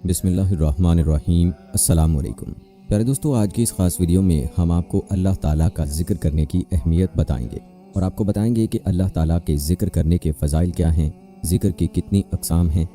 बिस्मिल्लाहिर्रहमानिर्रहीम। अस्सलाम वालेकुम प्यारे दोस्तों, आज की इस ख़ास वीडियो में हम आपको अल्लाह ताला का ज़िक्र करने की अहमियत बताएंगे और आपको बताएंगे कि अल्लाह ताला के ज़िक्र करने के फ़ज़ाइल क्या हैं, ज़िक्र की कितनी अक़साम हैं,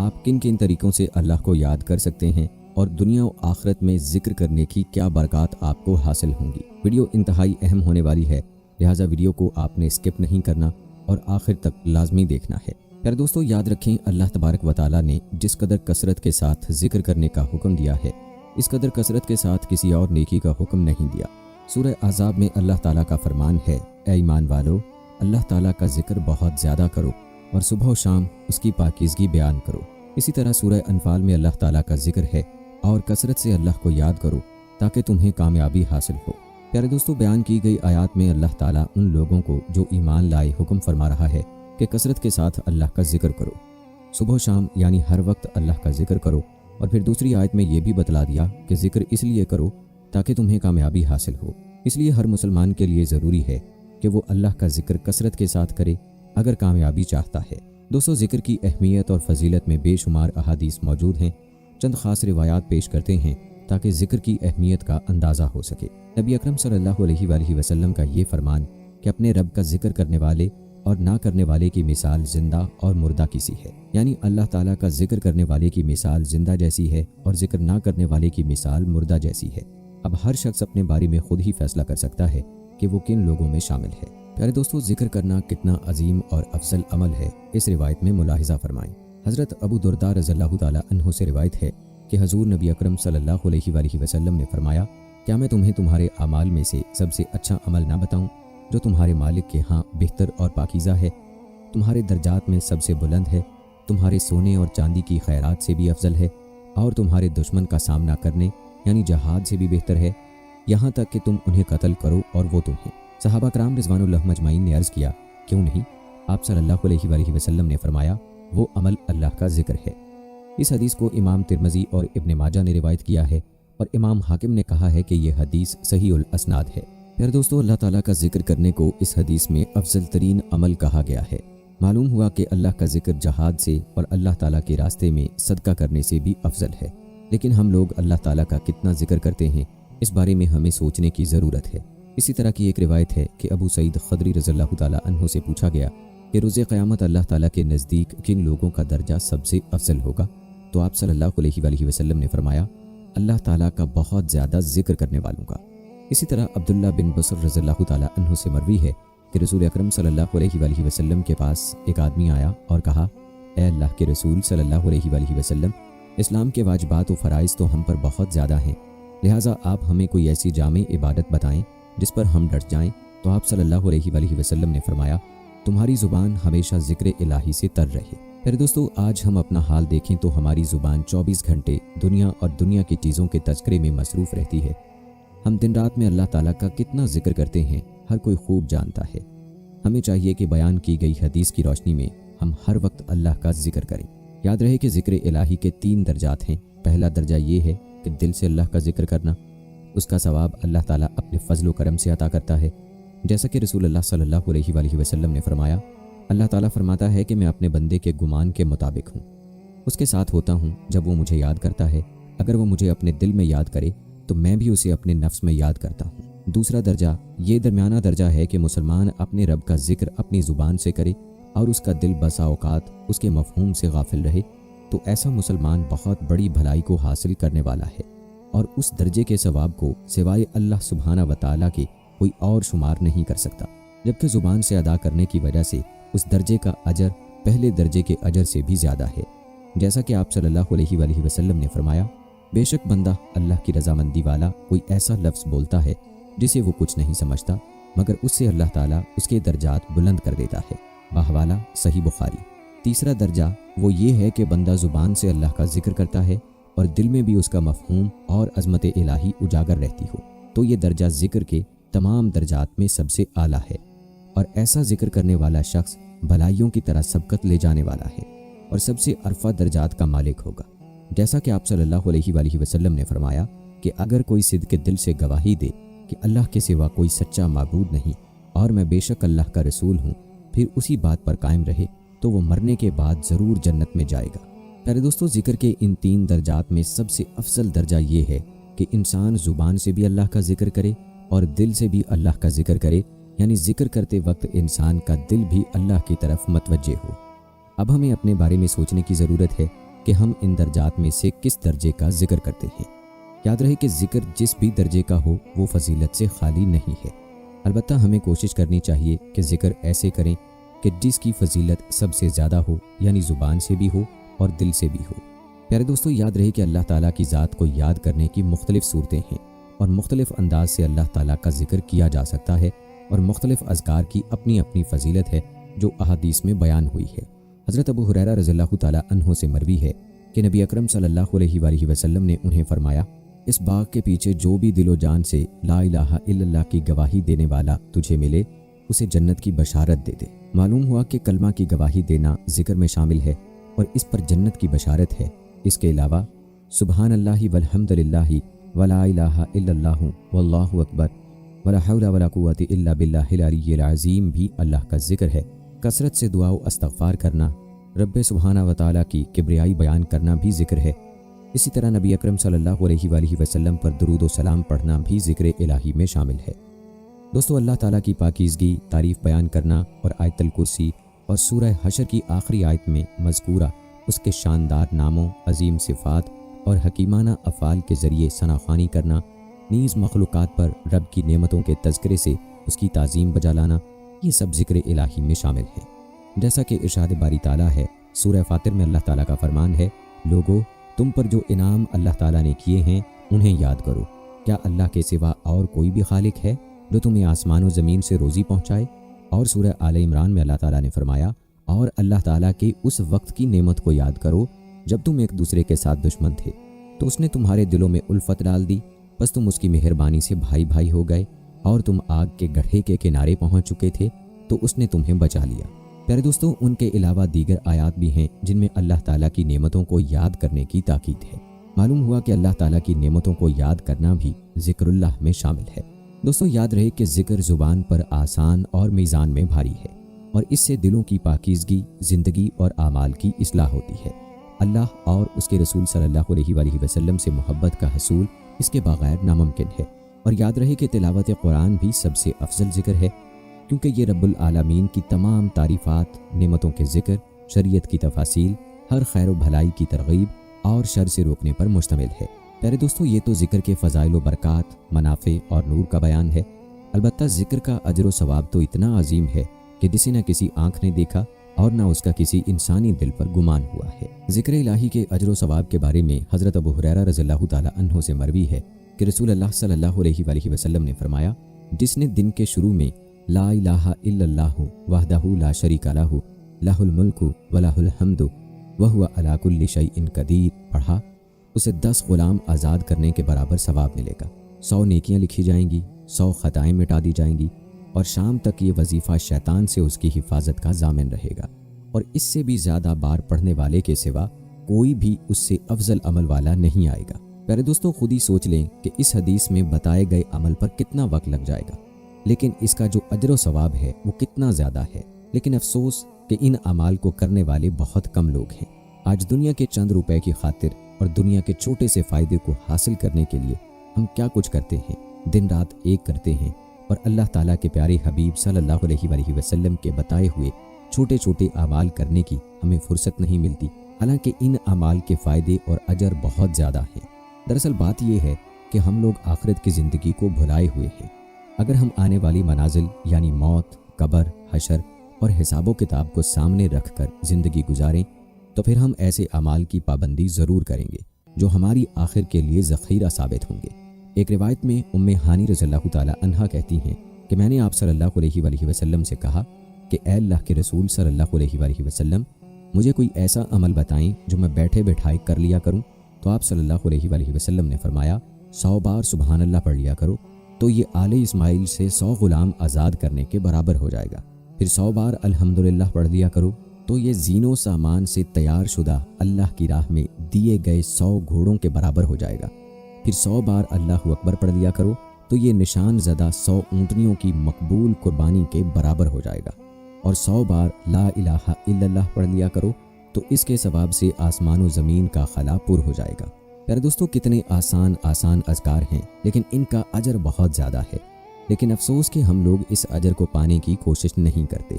आप किन किन तरीक़ों से अल्लाह को याद कर सकते हैं और दुनिया और आखिरत में ज़िक्र करने की क्या बरक़ात आपको हासिल होंगी। वीडियो इंतहाई अहम होने वाली है, लिहाजा वीडियो को आपने स्किप नहीं करना और आखिर तक लाजमी देखना है। प्यारे दोस्तों, याद रखें, अल्लाह तबारक व तआला ने जिस कदर कसरत के साथ ज़िक्र करने का हुक्म दिया है, इस कदर कसरत के साथ किसी और नेकी का हुक्म नहीं दिया। सूरह अहज़ाब में अल्लाह ताला का फरमान है, ऐ ईमान वालो, अल्लाह ताला का ज़िक्र बहुत ज़्यादा करो और सुबह शाम उसकी पाकीज़गी बयान करो। इसी तरह सूरह अनफाल में अल्लाह ताला का ज़िक्र है और कसरत से अल्लाह को याद करो ताकि तुम्हें कामयाबी हासिल हो। प्यारे दोस्तों, बयान की गई आयत में अल्लाह ताला उन लोगों को जो ईमान लाए हुक्म फरमा रहा है कि कसरत के साथ अल्लाह का ज़िक्र करो, सुबह शाम यानी हर वक्त अल्लाह का ज़िक्र करो। और फिर दूसरी आयत में ये भी बतला दिया कि ज़िक्र इसलिए करो ताकि तुम्हें कामयाबी हासिल हो। इसलिए हर मुसलमान के लिए ज़रूरी है कि वो अल्लाह का ज़िक्र कसरत के साथ करे अगर कामयाबी चाहता है। दोस्तों, ज़िक्र की अहमियत और फजीलत में बेशुमार अहादीस मौजूद हैं। चंद ख़ास रिवायात पेश करते हैं ताकि ज़िक्र की अहमियत का अंदाज़ा हो सके। नबी अकरम सल्लल्लाहु अलैहि वसल्लम का ये फरमान कि अपने रब का ज़िक्र करने वाले और ना करने वाले की मिसाल जिंदा और मुर्दा किसी है, यानी अल्लाह ताला का जिक्र करने वाले की मिसाल जिंदा जैसी है और जिक्र ना करने वाले की मिसाल मुर्दा जैसी है। अब हर शख्स अपने बारे में खुद ही फैसला कर सकता है कि वो किन लोगों में शामिल है। प्यारे दोस्तों, जिक्र करना कितना अजीम और अफजल अमल है, इस रिवायत में मुलाहिजा फरमाएं। हज़रत अबू दुर्दा रज़ियल्लाहु ताला अन्हु से रिवायत है कि हजूर नबी अकरम सल्लल्लाहु अलैहि वसल्लम ने फरमाया, क्या मैं तुम्हें तुम्हारे अमाल में से सबसे अच्छा अमल ना बताऊं जो तुम्हारे मालिक के यहाँ बेहतर और पाकीज़ा है, तुम्हारे दर्जात में सबसे बुलंद है, तुम्हारे सोने और चांदी की खैरात से भी अफजल है और तुम्हारे दुश्मन का सामना करने यानी जहाद से भी बेहतर है, यहाँ तक कि तुम उन्हें कत्ल करो और वो तुम्हें। सहाबा कराम रिज़वानुल्लाह मजमाइन ने अर्ज़ किया, क्यों नहीं? आप सल्लल्लाहु अलैहि वसल्लम ने फरमाया, वो अमल अल्लाह का ज़िक्र है। इस हदीस को इमाम तिरमिज़ी और इब्न माजा ने रिवायत किया है और इमाम हाकिम ने कहा है कि यह हदीस सहीउल अस्नाद है। फिर दोस्तों, अल्लाह ताला का जिक्र करने को इस हदीस में अफजल तरीन अमल कहा गया है। मालूम हुआ कि अल्लाह का जिक्र जहाद से और अल्लाह ताला के रास्ते में सदका करने से भी अफजल है। लेकिन हम लोग अल्लाह ताला का कितना जिक्र करते हैं, इस बारे में हमें सोचने की ज़रूरत है। इसी तरह की एक रिवायत है कि अबू सईद खदरी रज़ियल्लाहु ताला अन्हु से पूछा गया कि रोज़े क़यामत अल्लाह ताला के नज़दीक किन लोगों का दर्जा सबसे अफजल होगा, तो आप सल्लल्लाहु अलैहि वसल्लम ने फरमाया, अल्लाह ताला का बहुत ज़्यादा जिक्र करने वालों का। इसी तरह अब्दुल्ला बिन बसर रज़ियल्लाहु ताला अन्हु से मरवी है कि रसूल अकरम सल्लल्लाहु अलैहि वसल्लम के पास एक आदमी आया और कहा, ए अल्लाह के रसूल सल्लल्लाहु अलैहि वसल्लम, इस्लाम के वाजिबात व फ़राइज़ तो हम पर बहुत ज़्यादा हैं, लिहाजा आप हमें कोई ऐसी जामी इबादत बताएं जिस पर हम डट जाएं। तो आप सल्लल्लाहु अलैहि वसल्लम ने फरमाया, तुम्हारी ज़ुबान हमेशा ज़िक्र इलाही से तर रहे। फिर दोस्तों, आज हम अपना हाल देखें तो हमारी ज़ुबान 24 घंटे दुनिया और दुनिया की चीज़ों के तज़किरे में मसरूफ़ रहती है। हम दिन रात में अल्लाह ताला का कितना जिक्र करते हैं, हर कोई खूब जानता है। हमें चाहिए कि बयान की गई हदीस की रोशनी में हम हर वक्त अल्लाह का जिक्र करें। याद रहे कि जिक्र इलाही के 3 दर्जात हैं। पहला दर्जा ये है कि दिल से अल्लाह का जिक्र करना, उसका सवाब अल्लाह ताला अपने फजल व करम से अता करता है। जैसा कि रसूलुल्लाह सल्लल्लाहु अलैहि वसल्लम ने फरमाया, अल्लाह ताला फरमाता है कि मैं अपने बंदे के गुमान के मुताबिक हूँ, उसके साथ होता हूँ जब वो मुझे याद करता है। अगर वो मुझे अपने दिल में याद करे तो मैं भी उसे अपने नफ्स में याद करता हूँ। दूसरा दर्जा ये दरमियाना दर्जा है कि मुसलमान अपने रब का जिक्र अपनी ज़ुबान से करे और उसका दिल बसा औकात उसके मफ़हूम से गाफिल रहे, तो ऐसा मुसलमान बहुत बड़ी भलाई को हासिल करने वाला है और उस दर्जे के सवाब को सिवाय अल्लाह सुब्हाना व तआला के कोई और शुमार नहीं कर सकता। जबकि ज़ुबान से अदा करने की वजह से उस दर्जे का अजर पहले दर्जे के अजर से भी ज़्यादा है। जैसा कि आप सल्लल्लाहु अलैहि वसल्लम ने फरमाया, बेशक बंदा अल्लाह की रज़ामंदी वाला कोई ऐसा लफ्ज़ बोलता है जिसे वो कुछ नहीं समझता, मगर उससे अल्लाह ताला उसके दर्जात बुलंद कर देता है। बाहवाला सही बुखारी। तीसरा दर्जा वो ये है कि बंदा ज़ुबान से अल्लाह का जिक्र करता है और दिल में भी उसका मफ़हूम और अज़मत इलाही उजागर रहती हो, तो ये दर्जा जिक्र के तमाम दर्जात में सबसे आला है और ऐसा जिक्र करने वाला शख्स भलाइयों की तरह सबकत ले जाने वाला है और सबसे अरफा दर्जात का मालिक होगा। जैसा कि आप सल्लल्लाहु अलैहि वसल्लम ने फरमाया कि अगर कोई सिद्क़ के दिल से गवाही दे कि अल्लाह के सिवा कोई सच्चा माबूद नहीं और मैं बेशक अल्लाह का रसूल हूँ, फिर उसी बात पर कायम रहे तो वो मरने के बाद ज़रूर जन्नत में जाएगा। प्यारे दोस्तों, ज़िक्र के इन 3 दर्जात में सबसे अफजल दर्जा ये है कि इंसान ज़ुबान से भी अल्लाह का ज़िक्र करे और दिल से भी अल्लाह का ज़िक्र करे, यानी ज़िक्र करते वक्त इंसान का दिल भी अल्लाह की तरफ मतवज्जे हो। अब हमें अपने बारे में सोचने की ज़रूरत है कि हम इन दर्जात में से किस दर्जे का ज़िक्र करते हैं। याद रहे कि ज़िक्र जिस भी दर्जे का हो वो फजीलत से खाली नहीं है। अलबत्ता हमें कोशिश करनी चाहिए कि ज़िक्र ऐसे करें कि जिसकी फजीलत सबसे ज़्यादा हो, यानी ज़ुबान से भी हो और दिल से भी हो। प्यारे दोस्तों, याद रहे कि अल्लाह ताला की ज़ात को याद करने की मुख्तलिफ़ सूरतें हैं और मुख्तलिफ़ अंदाज से अल्लाह ताला का ज़िक्र किया जा सकता है और मुख्तलिफ़ अज़कार की अपनी अपनी फजीलत है जो अहादीस में बयान हुई है। हज़रत अबू हुरैरा रज़ियल्लाहु ताला अन्हु से मरवी है कि नबी अकरम सल्लल्लाहु अलैहि वसल्लम ने उन्हें फरमाया, इस बाग के पीछे जो भी दिलो जान से ला इलाहा इल्लल्लाह की गवाही देने वाला तुझे मिले, उसे जन्नत की बशारत दे दे। मालूम हुआ कि कलमा की गवाही देना ज़िक्र में शामिल है और इस पर जन्नत की बशारत है। इसके अलावा सुबहान अल्लाहि वल्हम्दुलिल्लाहि वला इलाहा इल्लल्लाहु वल्लाहु अकबर वला हौला वला कुव्वता इल्ला बिल्लाहिल अलिय्यिल अज़ीम भी अल्लाह का ज़िक्र है। कसरत से दुआ व इस्तग़फ़ार करना, रब्बे सुब्हाना व तआला की किब्रियाई बयान करना भी ज़िक्र है। इसी तरह नबी अकरम सल्लल्लाहु अलैहि वसल्लम पर दुरूद व सलाम पढ़ना भी ज़िक्र इलाही में शामिल है। दोस्तों, अल्लाह ताला की पाकीज़गी, तारीफ़ बयान करना और आयतुल कुर्सी और सूरह हशर की आखिरी आयत में मज़कूरा उसके शानदार नामों, अजीम सिफ़ात और हकीमाना अफ़ाल के ज़रिए सनाख़्वानी करना, नीज़ मखलूक़ात पर रब की नेमतों के तज़किरे से उसकी ताज़ीम बजा लाना, ये सब ज़िक्र इलाही में शामिल है। जैसा कि इरशाद बारी ताला है, सूरह फातिर में अल्लाह ताला का फरमान है, लोगो तुम पर जो इनाम अल्लाह ताला ने किए हैं उन्हें याद करो। क्या अल्लाह के सिवा और कोई भी खालिक है जो तुम्हें आसमान और ज़मीन से रोज़ी पहुँचाए? और सूरह आले इमरान में अल्लाह ताला ने फरमाया, और अल्लाह ताला के उस वक्त की नेमत को याद करो जब तुम एक दूसरे के साथ दुश्मन थे, तो उसने तुम्हारे दिलों में उल्फत डाल दी, बस तुम उसकी मेहरबानी से भाई भाई हो गए, और तुम आग के गड्ढे के किनारे पहुँच चुके थे तो उसने तुम्हें बचा लिया। प्यारे दोस्तों, उनके अलावा दीगर आयात भी हैं जिनमें अल्लाह ताला की नेमतों को याद करने की ताकीद है। मालूम हुआ कि अल्लाह ताला की नेमतों को याद करना भी ज़िक्रुल्लाह में शामिल है। दोस्तों, याद रहे कि ज़िक्र ज़ुबान पर आसान और मीज़ान में भारी है और इससे दिलों की पाकीज़गी, ज़िंदगी और आमाल की इस्लाह होती है। अल्लाह और उसके रसूल सल्लल्लाहु अलैहि वसल्लम से मोहब्बत का हसूल इसके बगैर नामुमकिन है। और याद रहे कि तिलावत कुरान भी सबसे अफजल ज़िक्र है, क्योंकि ये रब्बुल आलमीन की तमाम तारीफ़ात, नेमतों के ज़िक्र, शरीयत की तफासील, हर खैर व भलाई की तरगीब और शर से रोकने पर मुश्तमिल है। प्यारे दोस्तों, ये तो ज़िक्र के फ़ज़ाइल व बरक़ात, मनाफ़े और नूर का बयान है। अलबत्ता ज़िक्र का अजर व सवाब तो इतना अजीम है कि जिसे न किसी आँख ने देखा और न उसका किसी इंसानी दिल पर गुमान हुआ है। ज़िक्र इलाही के अजर व सवाब के बारे में हज़रत अबू हुरैरा रज़ियल्लाहु ताला अन्हु से मरवी है कि रसूल अल्लाह सल्लल्लाहु अलैहि वसल्लम ने फरमाया, जिसने दिन के शुरू में ला इलाहा इल्लल्लाहु वहदहु ला शरीका लहु लहुल मुल्कु व लहुल हम्दु व हुवा अला कुल्लि शैइन कदीर पढ़ा, उसे 10 गुलाम आज़ाद करने के बराबर सवाब मिलेगा। 100 नेकियां लिखी जाएंगी, 100 खताएं मिटा दी जाएंगी और शाम तक ये वजीफ़ा शैतान से उसकी हिफाजत का ज़ामिन रहेगा। और इससे भी ज़्यादा बार पढ़ने वाले के सिवा कोई भी उससे अफजल अमल वाला नहीं आएगा। प्यारे दोस्तों, खुद ही सोच लें कि इस हदीस में बताए गए अमल पर कितना वक्त लग जाएगा, लेकिन इसका जो अजर व सवाब है वो कितना ज़्यादा है। लेकिन अफसोस कि इन अमाल को करने वाले बहुत कम लोग हैं। आज दुनिया के चंद रुपए की खातिर और दुनिया के छोटे से फ़ायदे को हासिल करने के लिए हम क्या कुछ करते हैं, दिन रात एक करते हैं और अल्लाह ताला के प्यारे हबीब सल्लल्लाहु अलैहि वसल्लम के बताए हुए छोटे छोटे अमाल करने की हमें फुर्सत नहीं मिलती। हालांकि इन अमाल के फ़ायदे और अजर बहुत ज़्यादा हैं। दरअसल बात यह है कि हम लोग आखिरत की ज़िंदगी को भुलाए हुए हैं। अगर हम आने वाली मनाजिल यानी मौत, कब्र, हशर और हिसाबो किताब को सामने रख कर ज़िंदगी गुजारें तो फिर हम ऐसे अमाल की पाबंदी ज़रूर करेंगे जो हमारी आखिर के लिए ज़ख़ीरा साबित होंगे। एक रिवायत में उम्मे हानी रज़ियल्लाहु ताला अन्हा कहती हैं कि मैंने आप सल्लल्लाहु अलैहि वसल्लम से कहा कि ऐ अल्लाह के रसूल सल्लल्लाहु अलैहि वसल्लम, मुझे कोई ऐसा अमल बताएं जो मैं बैठे बैठाए कर लिया करूं। तो आप सल्लल्लाहु अलैहि वसल्लम ने फरमाया, 100 बार सुबहान अल्लाह पढ़ लिया करो तो ये आले इस्माइल से 100 गुलाम आज़ाद करने के बराबर हो जाएगा। फिर 100 बार अल्हम्दुलिल्लाह पढ़ लिया करो तो ये जीनो सामान से तैयार शुदा अल्लाह की राह में दिए गए 100 घोड़ों के बराबर हो जाएगा। फिर 100 बार अल्लाहु अकबर पढ़ लिया करो तो ये निशान ज़दा 100 ऊँटनियों की मकबूल कुर्बानी के बराबर हो जाएगा। और 100 बार ला इलाहा इल्लल्लाह पढ़ लिया करो तो इसके सवाब से आसमान व ज़मीन का खला पुर हो जाएगा। प्यारे दोस्तों, कितने आसान आसान अज़कार हैं, लेकिन इनका अजर बहुत ज़्यादा है। लेकिन अफसोस कि हम लोग इस अजर को पाने की कोशिश नहीं करते।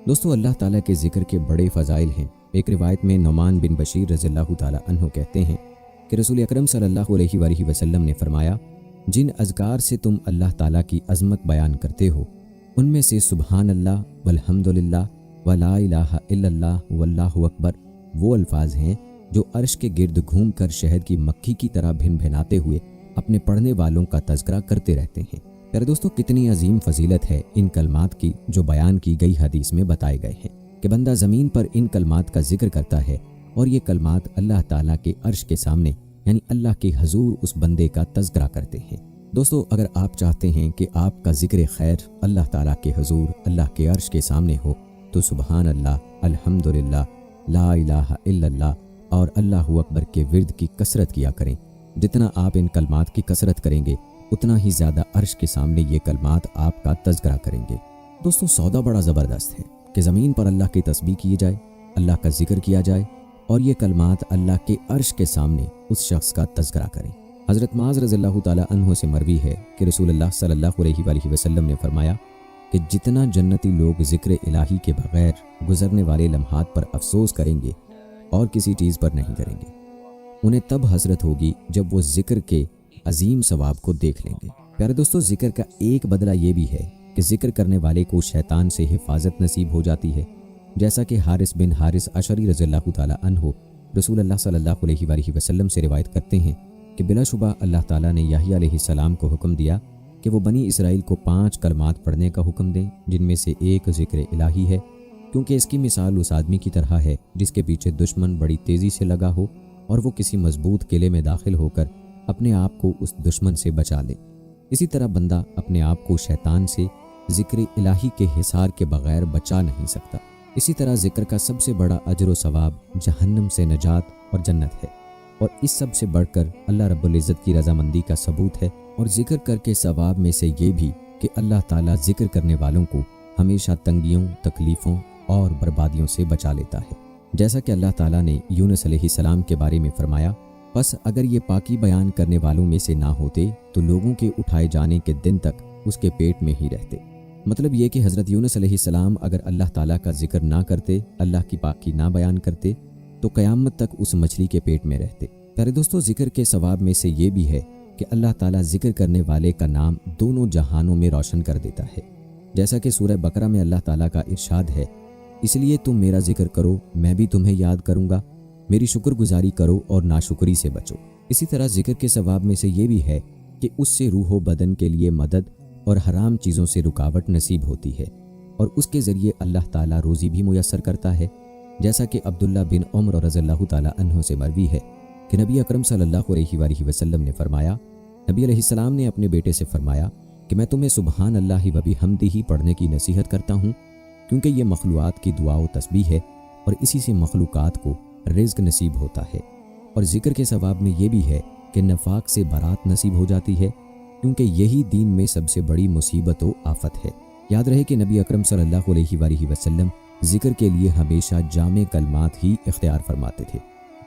दोस्तों, अल्लाह ताला के ज़िक्र के बड़े फ़ज़ाइल हैं। एक रिवायत में नुमान बिन बशीर रज़ियल्लाहु ताला अन्हु कहते हैं कि रसूल अकरम सल्लल्लाहु अलैहि वसल्लम ने फरमाया, जिन अज़कार से तुम अल्लाह ताला की अज़मत बयान करते हो, उनमें से सुबहान अल्लाह वल्हम्दुलिल्लाह व ला इलाहा इल्लल्लाह वल्लाहु अकबर वो अल्फाज हैं जो अर्श के गिर्द घूम कर शहद की मक्खी की तरह भिन भिनाते हुए अपने पढ़ने वालों का तज़किरा करते रहते हैं। प्यारे दोस्तों, कितनी अजीम फजीलत है इन कलमात की जो बयान की गई हदीस में बताए गए हैं कि बंदा ज़मीन पर इन कलमात का जिक्र करता है और ये कलमात अल्लाह ताला के अर्श के सामने यानी अल्लाह के हजूर उस बंदे का तज़किरा करते हैं। दोस्तों, अगर आप चाहते हैं कि आपका ज़िक्र खैर अल्लाह ताला के हजूर अल्लाह के अर्श के सामने हो, तो सुबहान अल्लाह, अल्हम्दुलिल्लाह, ला इलाहा इल्लल्लाह और अल्लाहु अकबर के विर्द की कसरत किया करें। जितना आप इन कलमात की कसरत करेंगे, उतना ही ज़्यादा अर्श के सामने ये कलमात आपका तज़किरा करेंगे। दोस्तों, सौदा बड़ा ज़बरदस्त है कि ज़मीन पर अल्लाह की तस्बीह की जाए, अल्लाह का जिक्र किया जाए और ये कलमात अल्लाह के अर्श के सामने उस शख्स का तज़किरा करें। हज़रत मुआज़ रज़ियल्लाहु ताला अन्हु से मरवी है कि रसूलुल्लाह सल्लल्लाहु अलैहि वसल्लम ने फरमाया कि जितना जन्नती लोग ज़िक्र इलाही के बग़ैर गुज़रने वाले लम्हात पर अफसोस करेंगे और किसी चीज़ पर नहीं करेंगे, उन्हें तब हसरत होगी जब वो ज़िक्र के अजीम सवाब को देख लेंगे। प्यारे दोस्तों, ज़िक्र का एक बदला ये भी है कि ज़िक्र करने वाले को शैतान से हिफाजत नसीब हो जाती है। जैसा कि हारिस बिन हारिस अशरी रज़ियल्लाहु ताला अन्हु रसूलुल्लाह सल्लल्लाहु अलैहि वसल्लम से रिवायत करते हैं कि बिलाशुबा अल्लाह ताला ने याहिया अलैहिस्सलाम को हुक्म दिया कि वो बनी इसराइल को 5 कलमात पढ़ने का हुक्म दें, जिनमें से एक ज़िक्र इलाही है, क्योंकि इसकी मिसाल उस आदमी की तरह है जिसके पीछे दुश्मन बड़ी तेज़ी से लगा हो और वो किसी मजबूत किले में दाखिल होकर अपने आप को उस दुश्मन से बचा ले। इसी तरह बंदा अपने आप को शैतान से ज़िक्र इलाही के हिसार के बग़ैर बचा नहीं सकता। इसी तरह ज़िक्र का सबसे बड़ा अजर व सवाब जहन्नम से नजात और जन्नत है, और इस सब से बढ़कर अल्लाह रब्बुल इज़्ज़त की रज़ामंदी का सबूत है। और ज़िक्र करके सवाब में से ये भी कि अल्लाह ताला ज़िक्र करने वालों को हमेशा तंगियों, तकलीफ़ों और बर्बादियों से बचा लेता है। जैसा कि अल्लाह ताला ने यूनुस अलैहिस्सलाम के बारे में फरमाया, बस अगर ये पाकी बयान करने वालों में से ना होते तो लोगों के उठाए जाने के दिन तक उसके पेट में ही रहते। मतलब ये कि हज़रत यूनुस अलैहिस्सलाम अगर अल्लाह ताला का जिक्र ना करते, अल्लाह की पाकी ना बयान करते, तो क़यामत तक उस मछली के पेट में रहते। प्यारे दोस्तों, जिक्र के सवाब में से ये भी है कि अल्लाह ताला जिक्र करने वाले का नाम दोनों जहानों में रोशन कर देता है। जैसा कि सूरह बकरा में अल्लाह ताला का इरशाद है, इसलिए तुम मेरा जिक्र करो, मैं भी तुम्हें याद करूँगा, मेरी शुक्रगुजारी करो और नाशुक्री से बचो। इसी तरह जिक्र के सवाब में से ये भी है कि उससे रूह बदन के लिए मदद और हराम चीज़ों से रुकावट नसीब होती है, और उसके ज़रिए अल्लाह ताला रोज़ी भी मुयस्सर करता है। जैसा कि अब्दुल्ला बिन उमर रज़ियल्लाहु ताला अन्हु से मरवी है कि नबी अकरम सल्लल्लाहु अलैहि वसल्लम ने फरमाया, नबी अलैहिस्सलाम ने अपने बेटे से फरमाया कि मैं तुम्हें सुबहान अल्लाहि व बिहम्दिही पढ़ने की नसीहत करता हूँ, क्योंकि ये मखलूक़ात की दुआ व तस्बीह है और इसी से मखलूक़ात को रिज़्क़ नसीब होता है। और ज़िक्र के सवाब में ये भी है कि नफाक से बारात नसीब हो जाती है, क्योंकि यही दीन में सबसे बड़ी मुसीबत व आफत है। याद रहे कि नबी अकरम सल्लल्लाहु अलैहि वसल्लम ज़िक्र के लिए हमेशा जामे कलमात ही इख्तियार फरमाते थे।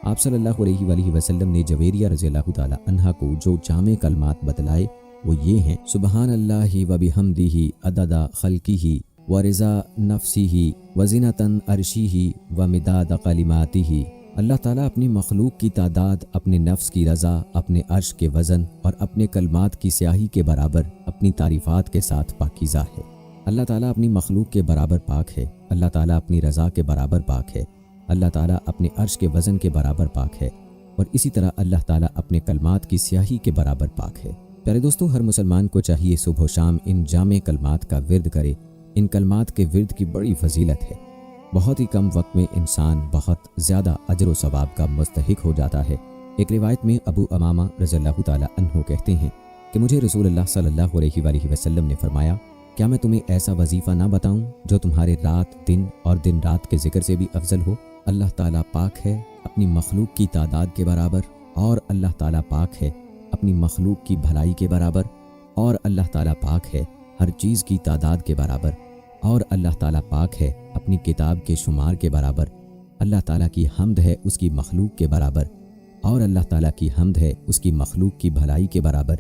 आप सल्लल्लाहु अलैहि वसल्लम ने जवेरिया रज़ियल्लाहु ताला अन्हा को जो जामे कलमात बतलाए वो ये हैं, सुबहान अल्लाहि व बिहम्दिही अददा खल्किही व रिज़ा नफ्सिही व ज़िनतन अर्शिही व मिदाद कलिमातिही। अल्लाह ताला अपनी मखलूक की तादाद, अपने नफ्स की रज़ा, अपने अर्श के वज़न और अपने कलमात की स्याही के बराबर अपनी तारीफ़ात के साथ पाकीज़ा है। अल्लाह ताला अपनी मखलूक के बराबर पाक है, अल्लाह ताला अपनी रज़ा के बराबर पाक है, अल्लाह ताला अपने अर्श के वज़न के बराबर पाक है, और इसी तरह अल्लाह ताला अपने कलमात की स्याही के बराबर पाक है। प्यारे दोस्तों, हर मुसलमान को चाहिए सुबह शाम इन जामे कलमात का विर्द करे। इन कलमात के विर्द की बड़ी फजीलत है। बहुत ही कम वक्त में इंसान बहुत ज़्यादा अजर व सवाब का मुस्तहिक हो जाता है। एक रिवायत में अबू अमामा रज़ियल्लाहु ताला अन्हु कहते हैं कि मुझे रसूलुल्लाह सल्लल्लाहु अलैहि वसल्लम ने फरमाया, क्या मैं तुम्हें ऐसा वजीफ़ा ना बताऊं जो तुम्हारे रात दिन और दिन रात के ज़िक्र से भी अफजल हो। अल्लाह ताला पाक है अपनी मखलूक की तादाद के बराबर, और अल्लाह ताला पाक है अपनी मखलूक की भलाई के बराबर, और अल्लाह ताला पाक है हर चीज़ की तादाद के बराबर, और अल्लाह ताला पाक है अपनी किताब के शुमार के बराबर, अल्लाह ताला की हम्द है उसकी मखलूक के बराबर, और अल्लाह ताला की हम्द है उसकी मखलूक की भलाई के बराबर,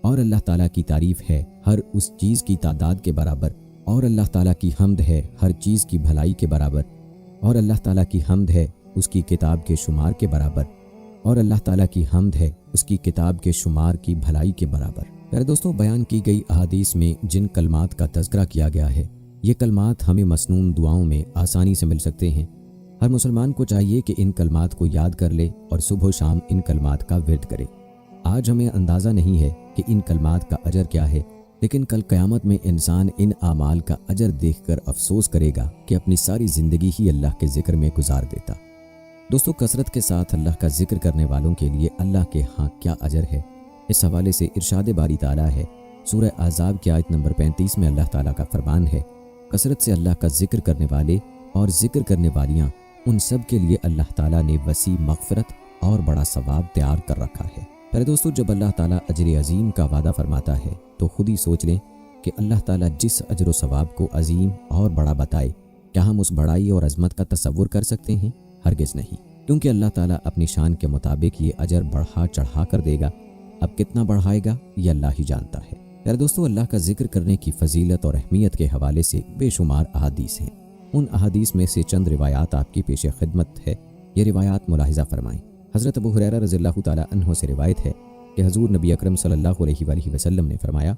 और अल्लाह ताला की तारीफ़ है हर उस चीज़ की तादाद के बराबर, और अल्लाह ताला की हम्द है हर चीज़ की भलाई के बराबर, और अल्लाह ताला की हम्द है उसकी किताब के शुमार के बराबर, और अल्लाह ताला की हम्द है उसकी किताब के शुमार की भलाई के बराबर। प्यारे दोस्तों, बयान की गई अहादीस में जिन कलमात का तज़किरा किया गया है, ये कलमात हमें मसनून दुआओं में आसानी से मिल सकते हैं। हर मुसलमान को चाहिए कि इन कलमात को याद कर ले और सुबह शाम इन कलमात का विर्द करे। आज हमें अंदाज़ा नहीं है कि इन कलमात का अजर क्या है, लेकिन कल क़यामत में इंसान इन आमाल का अजर देखकर अफसोस करेगा कि अपनी सारी ज़िंदगी ही अल्लाह के ज़िक्र में गुजार देता। दोस्तों, कसरत के साथ अल्लाह का जिक्र करने वालों के लिए अल्लाह के यहाँ क्या अजर है, इस हवाले से इरशाद बारी ताला है। सूरह अहज़ाब की आयत नंबर 35 में अल्लाह ताला का फरमान है, कसरत से अल्लाह का जिक्र करने वाले और जिक्र करने वालियाँ, उन सब के लिए अल्लाह ताला ने वसी मग़फ़िरत और बड़ा सवाब तैयार कर रखा है। प्यारे दोस्तों, जब अल्लाह ताला अजर अजीम का वादा फरमाता है तो खुद ही सोच लें कि अल्लाह ताला जिस अजर व सवाब को अजीम और बड़ा बताए, क्या हम उस बड़ाई और अजमत का तसव्वुर कर सकते हैं? हरगिज़ नहीं, क्योंकि अल्लाह ताला अपनी शान के मुताबिक ये अजर बढ़ा चढ़ा कर देगा। अब कितना बढ़ाएगा ये अल्लाह ही जानता है। प्यारे दोस्तों, अल्लाह का जिक्र करने की फजीलत और अहमियत के हवाले से बेशुमार अहादीस हैं। उन अहादीस में से चंद रिवायात आपकी पेश खिदमत है। ये रिवायात मुलाहिज़ा फरमाएं। हज़रत अबू हुरैरा रज़ियल्लाहु ताला अन्हु से रिवायत है कि हज़ूर नबी अकरम सल्लल्लाहु अलैहि वसल्लम ने फरमाया,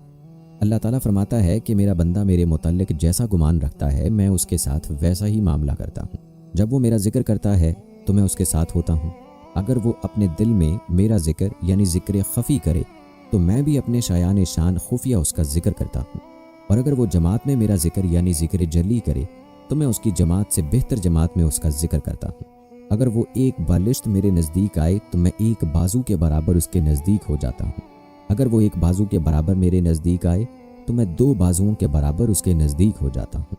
अल्लाह ताला फरमाता है कि मेरा बंदा मेरे मुतल्लिक जैसा गुमान रखता है, मैं उसके साथ वैसा ही मामला करता हूँ। जब वो मेरा जिक्र करता है तो मैं उसके साथ होता हूँ। अगर वो अपने दिल में मेरा जिक्र यानी ज़िक्र ख़फ़ी करे तो मैं भी अपने शायान शान खुफिया उसका जिक्र करता हूँ। और अगर वो जमात में मेरा जिक्र यानी ज़िक्र जली करे तो मैं उसकी जमात से बेहतर जमात में उसका जिक्र करता हूँ। अगर वो एक बालिश्त मेरे नज़दीक आए तो मैं एक बाजू के बराबर उसके नज़दीक हो जाता हूँ। अगर वो एक बाजू के बराबर मेरे नज़दीक आए तो मैं 2 बाजुओं के बराबर उसके नज़दीक हो जाता हूँ।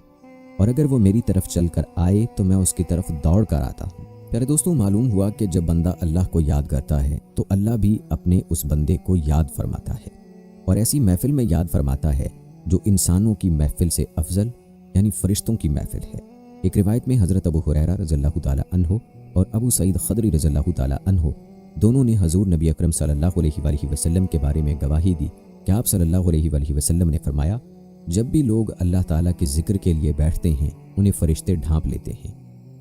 और अगर वो मेरी तरफ चल कर आए तो मैं उसकी तरफ दौड़ कर आता हूँ। प्यारे दोस्तों, मालूम हुआ कि जब बंदा अल्लाह को याद करता है तो अल्लाह भी अपने उस बंदे को याद फरमाता है, और ऐसी महफिल में याद फरमाता है जो इंसानों की महफिल से अफजल यानी फरिश्तों की महफिल है। एक रिवायत में हज़रत अबू हुरैरा रज़ियल्लाहु ताला अन्हु और अबू सईद ख़दरी रज़ियल्लाहु ताला अन्हु दोनों ने हज़ूर नबी अकरम सल्लल्लाहु अलैहि वसल्लम के बारे में गवाही दी कि आप सल्लल्लाहु अलैहि वसल्लम ने फरमाया, जब भी लोग अल्लाह ताला के ज़िक्र के लिए बैठते हैं उन्हें फ़रिश्ते ढांप लेते हैं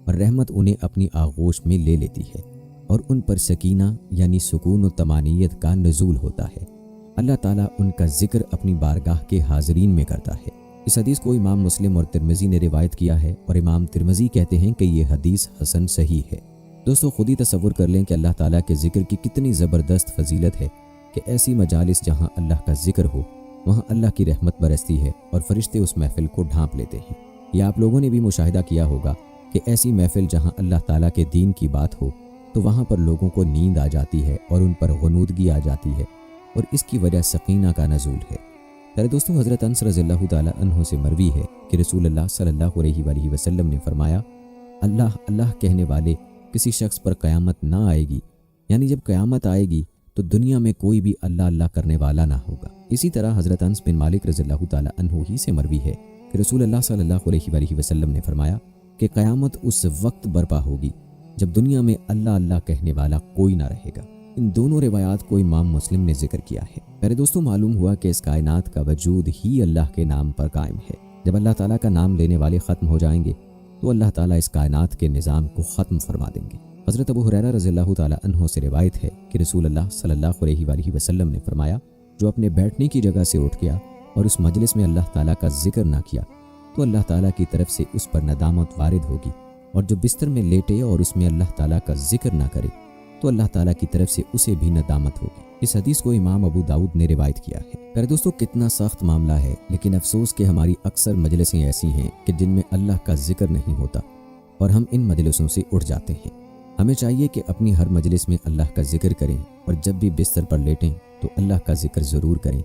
और रहमत उन्हें अपनी आगोश में ले लेती है और उन पर सकीना यानी सुकून व तमानियत का नज़ूल होता है। अल्लाह ताला उनका ज़िक्र अपनी बारगाह के हाज़रीन में करता है। इस हदीस को इमाम मुस्लिम और तिरमिज़ी ने रिवायत किया है और इमाम तिरमिज़ी कहते हैं कि ये हदीस हसन सही है। दोस्तों, खुद ही तसव्वुर कर लें कि अल्लाह ताला के ज़िक्र की कितनी ज़बरदस्त फजीलत है कि ऐसी मजालिस जहाँ अल्लाह का ज़िक्र हो वहाँ अल्लाह की रहमत बरसती है और फरिश्ते उस महफिल को ढांप लेते हैं। या आप लोगों ने भी मुशाहिदा किया होगा कि ऐसी महफिल जहाँ अल्लाह ताला के दीन की बात हो तो वहाँ पर लोगों को नींद आ जाती है और उन पर ग़ुनूदगी आ जाती है, और इसकी वजह सकीना का नज़ूल है। प्यारे दोस्तों, हज़रत अनस रज़ियल्लाहु ताला अन्हु से मरवी है कि रसूलुल्लाह सल्लल्लाहु अलैहि वसल्लम ने फरमाया, अल्लाह अल्लाह कहने वाले किसी शख्स पर क़यामत ना आएगी, यानी जब क़यामत आएगी तो दुनिया में कोई भी अल्लाह अल्लाह करने वाला ना होगा। इसी तरह हज़रत अनस बिन मालिक रज़ियल्लाहु ताला अन्हु ही से मरवी है कि रसूलुल्लाह सल्लल्लाहु अलैहि वसल्लम ने फरमाया कि क़यामत उस वक्त बर्पा होगी जब दुनिया में अल्लाह अल्लाह कहने वाला कोई ना रहेगा। इन दोनों रिवायात को इमाम मुस्लिम ने जिक्र किया है। प्यारे दोस्तों, मालूम हुआ कि इस कायनात का वजूद ही अल्लाह के नाम पर कायम है। जब अल्लाह ताला का नाम लेने वाले ख़त्म हो जाएंगे तो अल्लाह ताला इस कायनात के निज़ाम को ख़त्म फरमा देंगे। हज़रत अबू हुरैरा रज़ियल्लाहु ताला अन्हु से रिवायत है कि रसूलुल्लाह सल्लल्लाहु अलैहि वसल्लम ने फरमाया, जो अपने बैठने की जगह से उठ गया और उस मजलिस में अल्लाह ताला का जिक्र ना किया तो अल्लाह ताला की तरफ से उस पर नदामत वारिद होगी, और जो बिस्तर में लेटे और उसमें अल्लाह ताला का जिक्र ना करे तो अल्लाह ताला की तरफ से उसे भी नदामत होगी। इस हदीस को इमाम अबू दाऊद ने रिवायत किया है। प्यारे दोस्तों, कितना सख्त मामला है, लेकिन अफसोस कि हमारी अक्सर मजलिसें ऐसी हैं कि जिनमें अल्लाह का जिक्र नहीं होता और हम इन मजलिसों से उठ जाते हैं। हमें चाहिए कि अपनी हर मजलिस में अल्लाह का जिक्र करें और जब भी बिस्तर पर लेटें तो अल्लाह का जिक्र ज़रूर करें।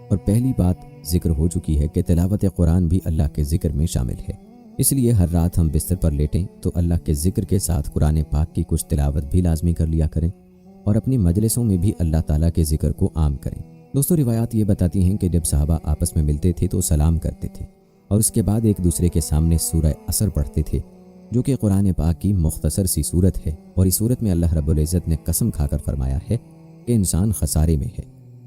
और पहली बात जिक्र हो चुकी है कि तिलावत कुरान भी अल्लाह के जिक्र में शामिल है, इसलिए हर रात हम बिस्तर पर लेटें तो अल्लाह के जिक्र के साथ कुरान पाक की कुछ तिलावत भी लाजमी कर लिया करें और अपनी मजलिसों में भी अल्लाह ताला के जिक्र को आम करें। दोस्तों, रिवायात ये बताती हैं कि जब सहाबा आपस में मिलते थे तो सलाम करते थे और उसके बाद एक दूसरे के सामने सूरह असर पढ़ते थे جو کہ قرآن پاک کی مختصر سی صورت ہے، اور اس صورت میں اللہ رب العزت نے قسم کھا کر فرمایا ہے کہ انسان خسارے میں ہے،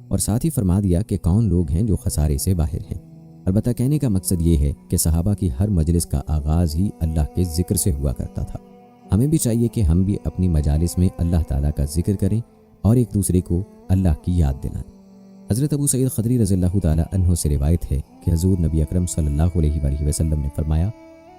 اور ساتھ ہی فرما دیا کہ کون لوگ ہیں جو خسارے سے باہر ہیں۔ البتہ کہنے کا مقصد یہ ہے کہ صحابہ کی ہر مجلس کا آغاز ہی اللہ کے ذکر سے ہوا کرتا تھا۔ ہمیں بھی چاہیے کہ ہم بھی اپنی مجالس میں اللہ تعالیٰ کا ذکر کریں اور ایک دوسرے کو اللہ کی یاد دلائیں۔ حضرت ابو سعید خدری رضی اللہ تعالیٰ عنہ سے روایت ہے کہ حضور نبی اکرم صلی اللہ علیہ وآلہ وسلم نے فرمایا،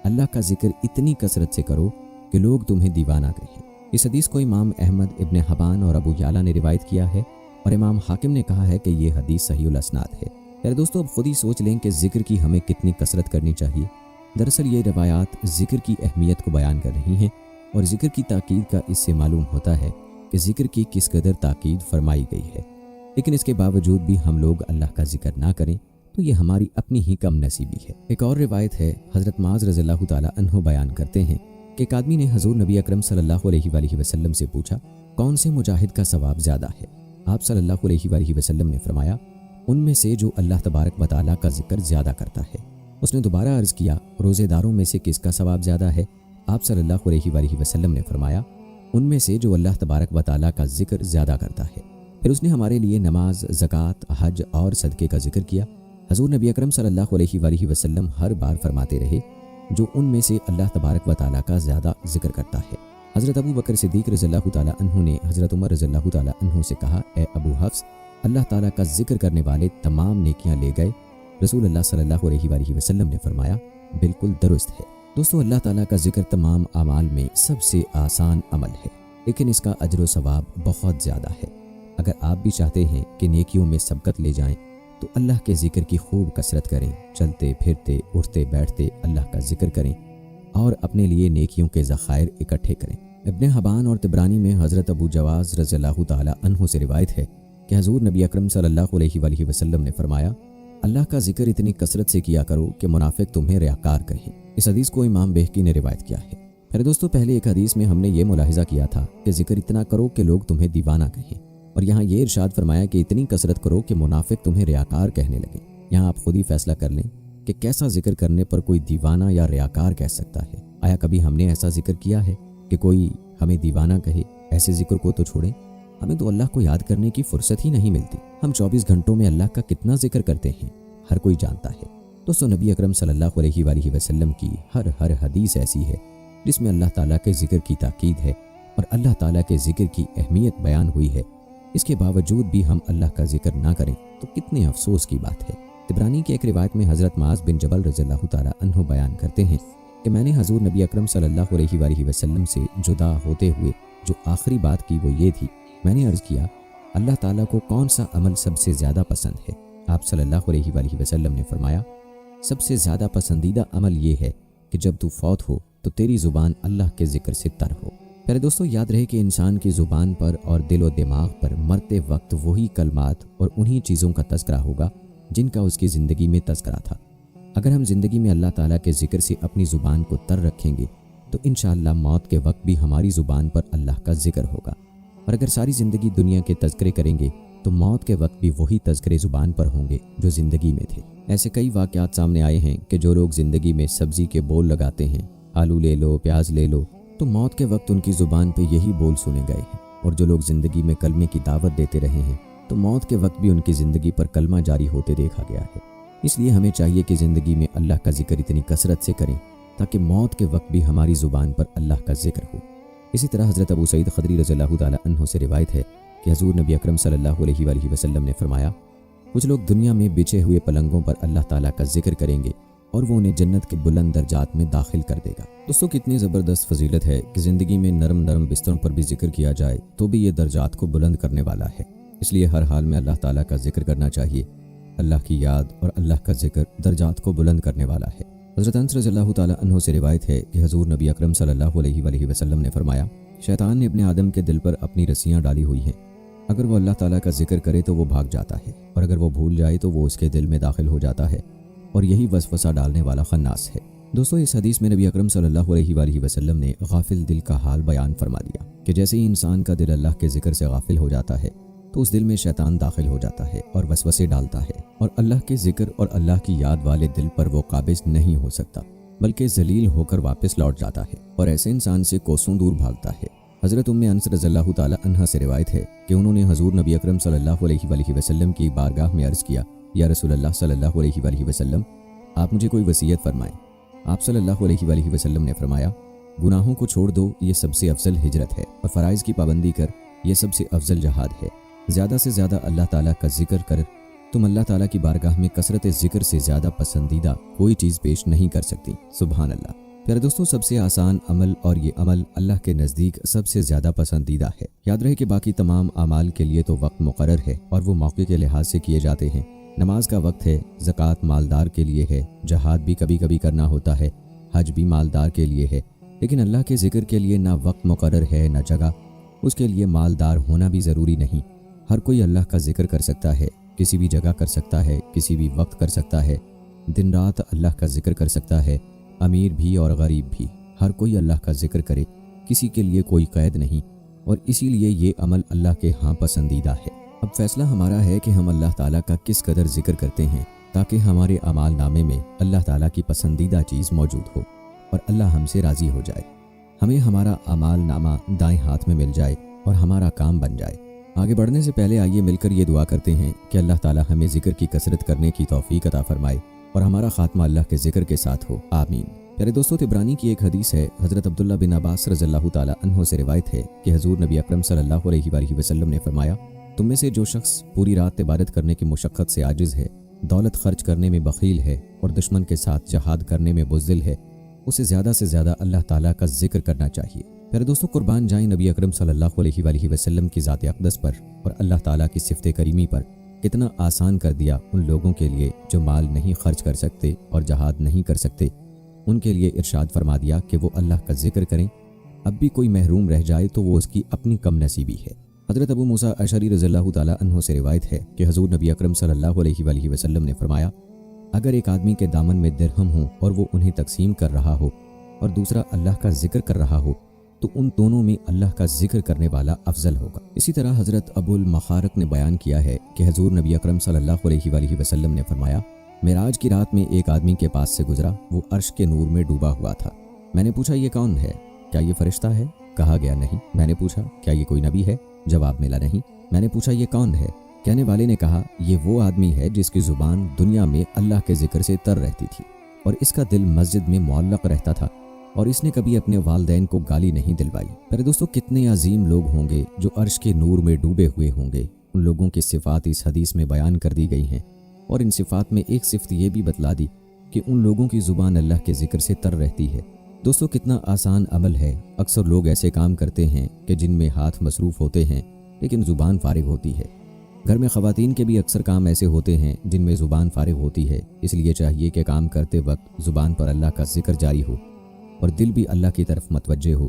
اللہ کا ذکر اتنی کثرت سے کرو کہ لوگ تمہیں دیوانہ کہیں۔ اس حدیث کو امام احمد ابن حبان اور ابو یعلا نے روایت کیا ہے، اور امام حاکم نے کہا ہے کہ یہ حدیث صحیح الاسناد ہے۔ میرے دوستو، اب خود ہی سوچ لیں کہ ذکر کی ہمیں کتنی کثرت کرنی چاہیے۔ دراصل یہ روایات ذکر کی اہمیت کو بیان کر رہی ہیں، اور ذکر کی تاکید کا اس سے معلوم ہوتا ہے کہ ذکر کی کس قدر تاکید فرمائی گئی ہے۔ لیکن اس کے باوجود بھی ہم لوگ اللہ کا ذکر نہ کریں تو یہ ہماری اپنی ہی کم نصیبی ہے۔ ایک اور روایت ہے، حضرت معاذ رضی اللہ تعالیٰ عنہ بیان کرتے ہیں کہ ایک آدمی نے حضور نبی اکرم صلی اللہ علیہ وآلہ وسلم سے پوچھا، کون سے مجاہد کا ثواب زیادہ ہے؟ آپ صلی اللہ علیہ وآلہ وسلم نے فرمایا، ان میں سے جو اللہ تبارک و تعالیٰ کا ذکر زیادہ کرتا ہے۔ اس نے دوبارہ عرض کیا، روزے داروں میں سے کس کا ثواب زیادہ ہے؟ آپ صلی اللہ علیہ وآلہ وسلم نے فرمایا، ان میں سے جو اللہ تبارک و تعالیٰ کا ذکر زیادہ کرتا ہے۔ پھر اس نے ہمارے لیے نماز، زکوٰۃ، حج اور صدقے کا ذکر کیا۔ حضور نبی اکرم صلی اللہ علیہ وآلہ وسلم ہر بار فرماتے رہے، جو ان میں سے اللہ تبارک و تعالیٰ کا زیادہ ذکر کرتا ہے۔ حضرت ابو بکر صدیق رضی اللہ تعالیٰ عنہ نے حضرت عمر رضی اللہ تعالیٰ عنہ سے کہا، اے ابو حفص، اللہ تعالیٰ کا ذکر کرنے والے تمام نیکیاں لے گئے۔ رسول اللہ صلی اللہ علیہ وآلہ وسلم نے فرمایا، بالکل درست ہے۔ دوستو، اللہ تعالیٰ کا ذکر تمام اعمال میں سب سے آسان عمل ہے، لیکن اس کا اجر و ثواب بہت زیادہ ہے۔ اگر آپ بھی چاہتے ہیں کہ نیکیوں میں سبقت لے جائیں تو اللہ کے ذکر کی خوب کثرت کریں، چلتے پھرتے اٹھتے بیٹھتے اللہ کا ذکر کریں اور اپنے لیے نیکیوں کے ذخائر اکٹھے کریں۔ ابن حبان اور طبرانی میں حضرت ابو جواز رضی اللہ تعالیٰ عنہ سے روایت ہے کہ حضور نبی اکرم صلی اللہ علیہ وآلہ وسلم نے فرمایا، اللہ کا ذکر اتنی کثرت سے کیا کرو کہ منافق تمہیں ریاکار کہیں۔ اس حدیث کو امام بہقی نے روایت کیا ہے۔ پھر دوستو، پہلے ایک حدیث میں ہم نے یہ ملاحظہ کیا تھا کہ ذکر اتنا کرو کہ لوگ تمہیں دیوانہ کہیں، اور یہاں یہ ارشاد فرمایا کہ اتنی کثرت کرو کہ منافق تمہیں ریاکار کہنے لگے۔ یہاں آپ خود ہی فیصلہ کر لیں کہ کیسا ذکر کرنے پر کوئی دیوانہ یا ریاکار کہہ سکتا ہے۔ آیا کبھی ہم نے ایسا ذکر کیا ہے کہ کوئی ہمیں دیوانہ کہے؟ ایسے ذکر کو تو چھوڑیں، ہمیں تو اللہ کو یاد کرنے کی فرصت ہی نہیں ملتی۔ ہم 24 گھنٹوں میں اللہ کا کتنا ذکر کرتے ہیں، ہر کوئی جانتا ہے۔ دوستو، نبی اکرم صلی اللہ علیہ وآلہ وسلم کی ہر حدیث ایسی ہے جس میں اللہ تعالیٰ کے ذکر کی تاکید ہے اور اللہ تعالیٰ کے ذکر کی اہمیت بیان ہوئی ہے۔ اس کے باوجود بھی ہم اللہ کا ذکر نہ کریں تو کتنے افسوس کی بات ہے۔ طبرانی کی ایک روایت میں حضرت معاذ بن جبل رضی اللہ تعالیٰ عنہ بیان کرتے ہیں کہ میں نے حضور نبی اکرم صلی اللہ علیہ وآلہ وسلم سے جدا ہوتے ہوئے جو آخری بات کی وہ یہ تھی، میں نے عرض کیا، اللہ تعالیٰ کو کون سا عمل سب سے زیادہ پسند ہے؟ آپ صلی اللہ علیہ وآلہ وسلم نے فرمایا، سب سے زیادہ پسندیدہ عمل یہ ہے کہ جب تو فوت ہو تو تیری زبان اللہ کے ذکر سے تر ہو۔ پہلے دوستو، یاد رہے کہ انسان کی زبان پر اور دل و دماغ پر مرتے وقت وہی کلمات اور انہی چیزوں کا تذکرہ ہوگا جن کا اس کی زندگی میں تذکرہ تھا۔ اگر ہم زندگی میں اللہ تعالیٰ کے ذکر سے اپنی زبان کو تر رکھیں گے تو انشاءاللہ موت کے وقت بھی ہماری زبان پر اللہ کا ذکر ہوگا، اور اگر ساری زندگی دنیا کے تذکرے کریں گے تو موت کے وقت بھی وہی تذکرے زبان پر ہوں گے جو زندگی میں تھے۔ ایسے کئی واقعات سامنے آئے ہیں کہ جو لوگ زندگی میں سبزی کے بول لگاتے ہیں، آلو لے لو، پیاز لے لو، تو موت کے وقت ان کی زبان پہ یہی بول سنے گئے ہیں، اور جو لوگ زندگی میں کلمے کی دعوت دیتے رہے ہیں تو موت کے وقت بھی ان کی زندگی پر کلمہ جاری ہوتے دیکھا گیا ہے۔ اس لیے ہمیں چاہیے کہ زندگی میں اللہ کا ذکر اتنی کثرت سے کریں تاکہ موت کے وقت بھی ہماری زبان پر اللہ کا ذکر ہو۔ اسی طرح حضرت ابو سعید خدری رضی اللہ تعالیٰ عنہ سے روایت ہے کہ حضور نبی اکرم صلی اللہ علیہ وآلہ وسلم نے فرمایا، کچھ لوگ دنیا میں بچھے ہوئے پلنگوں پر اللہ تعالیٰ کا ذکر کریں گے اور وہ انہیں جنت کے بلند درجات میں داخل کر دے گا۔ دوستو، کتنی زبردست فضیلت ہے کہ زندگی میں نرم بستروں پر بھی ذکر کیا جائے تو بھی یہ درجات کو بلند کرنے والا ہے۔ اس لیے ہر حال میں اللہ تعالیٰ کا ذکر کرنا چاہیے۔ اللہ کی یاد اور اللہ کا ذکر درجات کو بلند کرنے والا ہے۔ حضرت انس رضی اللہ تعالیٰ عنہ سے روایت ہے کہ حضور نبی اکرم صلی اللہ علیہ وآلہ وسلم نے فرمایا، شیطان نے ابن آدم کے دل پر اپنی رسیاں ڈالی ہوئی ہیں، اگر وہ اللہ تعالیٰ کا ذکر کرے تو وہ بھاگ جاتا ہے، اور اگر وہ بھول جائے تو وہ اس کے دل میں داخل ہو جاتا ہے، اور یہی وسوسہ ڈالنے والا خناس ہے۔ دوستو، اس حدیث میں نبی اکرم صلی اللہ علیہ وآلہ وسلم نے غافل دل کا حال بیان فرما دیا کہ جیسے ہی انسان کا دل اللہ کے ذکر سے غافل ہو جاتا ہے تو اس دل میں شیطان داخل ہو جاتا ہے اور وسوسے ڈالتا ہے، اور اللہ کے ذکر اور اللہ کی یاد والے دل پر وہ قابض نہیں ہو سکتا۔ बल्कि जलील होकर वापस लौट जाता है और ऐसे इंसान से कोसों दूर भागता है। हज़रत उम्मे अनस रज़ियल्लाहु ताला अन्हा से रिवायत है कि उन्होंने हज़ूर नबी अकरम सल्लल्लाहु अलैहि वसल्लम की बारगाह में अर्ज़ किया, या रसूलल्लाह सल्लल्लाहु अलैहि वसल्लम, आप मुझे कोई वसीयत फरमाएं। आप सल्लल्लाहु अलैहि वसल्लम ने फरमाया, गुनाहों को छोड़ दो, ये सबसे अफजल हिजरत है, और फ़राइज़ की पाबंदी कर, ये सबसे अफजल जहाद है। ज़्यादा से ज़्यादा अल्लाह ताला का जिक्र कर, तुम अल्लाह ताला की बारगाह में कसरत ज़िक्र से ज़्यादा पसंदीदा कोई चीज़ पेश नहीं कर सकती। सुभान अल्लाह। प्यारे दोस्तों, सबसे आसान अमल और ये अमल अल्लाह के नज़दीक सबसे ज़्यादा पसंदीदा है। याद रहे कि बाकी तमाम अमाल के लिए तो वक्त मुकर्रर है और वो मौके के लिहाज से किए जाते हैं। नमाज का वक्त है, ज़कात मालदार के लिए है, जहाद भी कभी कभी करना होता है, हज भी मालदार के लिए है। लेकिन अल्लाह के ज़िक्र के लिए ना वक्त मुकर्रर है ना जगह, उसके लिए मालदार होना भी ज़रूरी नहीं। हर कोई अल्लाह का जिक्र कर सकता है, किसी भी जगह कर सकता है, किसी भी वक्त कर सकता है, दिन रात अल्लाह का जिक्र कर सकता है, अमीर भी और गरीब भी। हर कोई अल्लाह का जिक्र करे, किसी के लिए कोई क़ैद नहीं, और इसीलिए ये अमल अल्लाह के यहाँ पसंदीदा है। अब फैसला हमारा है कि हम अल्लाह ताला का किस कदर जिक्र करते हैं, ताकि हमारे अमाल नामे में अल्लाह ताला की पसंदीदा चीज़ मौजूद हो और अल्लाह हमसे राज़ी हो जाए। हमें हमारा अमाल नामा दाएं हाथ में मिल जाए और हमारा काम बन जाए। आगे बढ़ने से पहले आइए मिलकर ये दुआ करते हैं कि अल्लाह ताला हमें ज़िक्र की कसरत करने की तौफीक अता फरमाए और हमारा खात्मा अल्लाह के ज़िक्र के साथ हो, आमीन। प्यारे दोस्तों, तिबरानी की एक हदीस है, हज़रत अब्दुल्ला बिन अब्बास रज़ियल्लाहु ताला अन्हु से रिवायत है कि हज़ूर नबी अकरम सल्लल्लाहु अलैहि वसल्लम ने फरमाया, तुम में से जो शख्स पूरी रात इबादत करने की मुशक्क़त से आजिज़ है, दौलत खर्च करने में बख़ील है और दुश्मन के साथ जहाद करने में बुज़दिल है, उसे ज़्यादा से ज़्यादा अल्लाह ताला का जिक्र करना चाहिए। प्यारे दोस्तों, कुर्बान जाएं नबी अकरम सल्लल्लाहु अलैहि वसल्लम की ज़ात अक़दस पर और अल्लाह ताला की सिफ़त करीमी पर। कितना आसान कर दिया उन लोगों के लिए जो माल नहीं खर्च कर सकते और जहाद नहीं कर सकते। उनके लिए इरशाद फरमा दिया कि वो अल्लाह का जिक्र करें। अब भी कोई महरूम रह जाए तो वो उसकी अपनी कम नसीबी है। हज़रत अबू मूसा अशअरी रज़ियल्लाहु ताला अन्हु से रिवायत है कि हज़ूर नबी अकरम सल्लल्लाहु अलैहि वसल्लम ने फरमाया, अगर एक आदमी के दामन में दिरहम हो और वो उन्हें तकसीम कर रहा हो और दूसरा अल्लाह का जिक्र कर रहा हो, तो उन दोनों में अल्लाह का जिक्र करने वाला अफजल होगा। इसी तरह हज़रत अबुल मखारक ने बयान किया है कि हज़ूर नबी अकरम सल्लल्लाहु अलैहि वसल्लम ने फरमाया, मेराज की रात में एक आदमी के पास से गुजरा, वो अर्श के नूर में डूबा हुआ था। मैंने पूछा, ये कौन है? क्या ये फरिश्ता है? कहा गया नहीं। मैंने पूछा, क्या ये कोई नबी है? जवाब मिला नहीं। मैंने पूछा, ये कौन है? कहने वाले ने कहा, ये वो आदमी है जिसकी ज़ुबान दुनिया में अल्लाह के जिक्र से तर रहती थी और इसका दिल मस्जिद में मुअल्लक़ रहता था और इसने कभी अपने वालिदैन को गाली नहीं दिलवाई। पर दोस्तों, कितने अजीम लोग होंगे जो अर्श के नूर में डूबे हुए होंगे। उन लोगों की सिफ़ात इस हदीस में बयान कर दी गई हैं और इन सिफ़ात में एक सिफ़त ये भी बतला दी कि उन लोगों की ज़ुबान अल्लाह के जिक्र से तर रहती है। दोस्तों, कितना आसान अमल है। अक्सर लोग ऐसे काम करते हैं कि जिनमें हाथ मसरूफ़ होते हैं लेकिन ज़ुबान फारिग होती है। घर में ख़वातीन के भी अक्सर काम ऐसे होते हैं जिनमें ज़ुबान फारिग होती है। इसलिए चाहिए कि काम करते वक्त ज़ुबान पर अल्लाह का जिक्र जारी हो और दिल भी अल्लाह की तरफ मतवज्जे हो,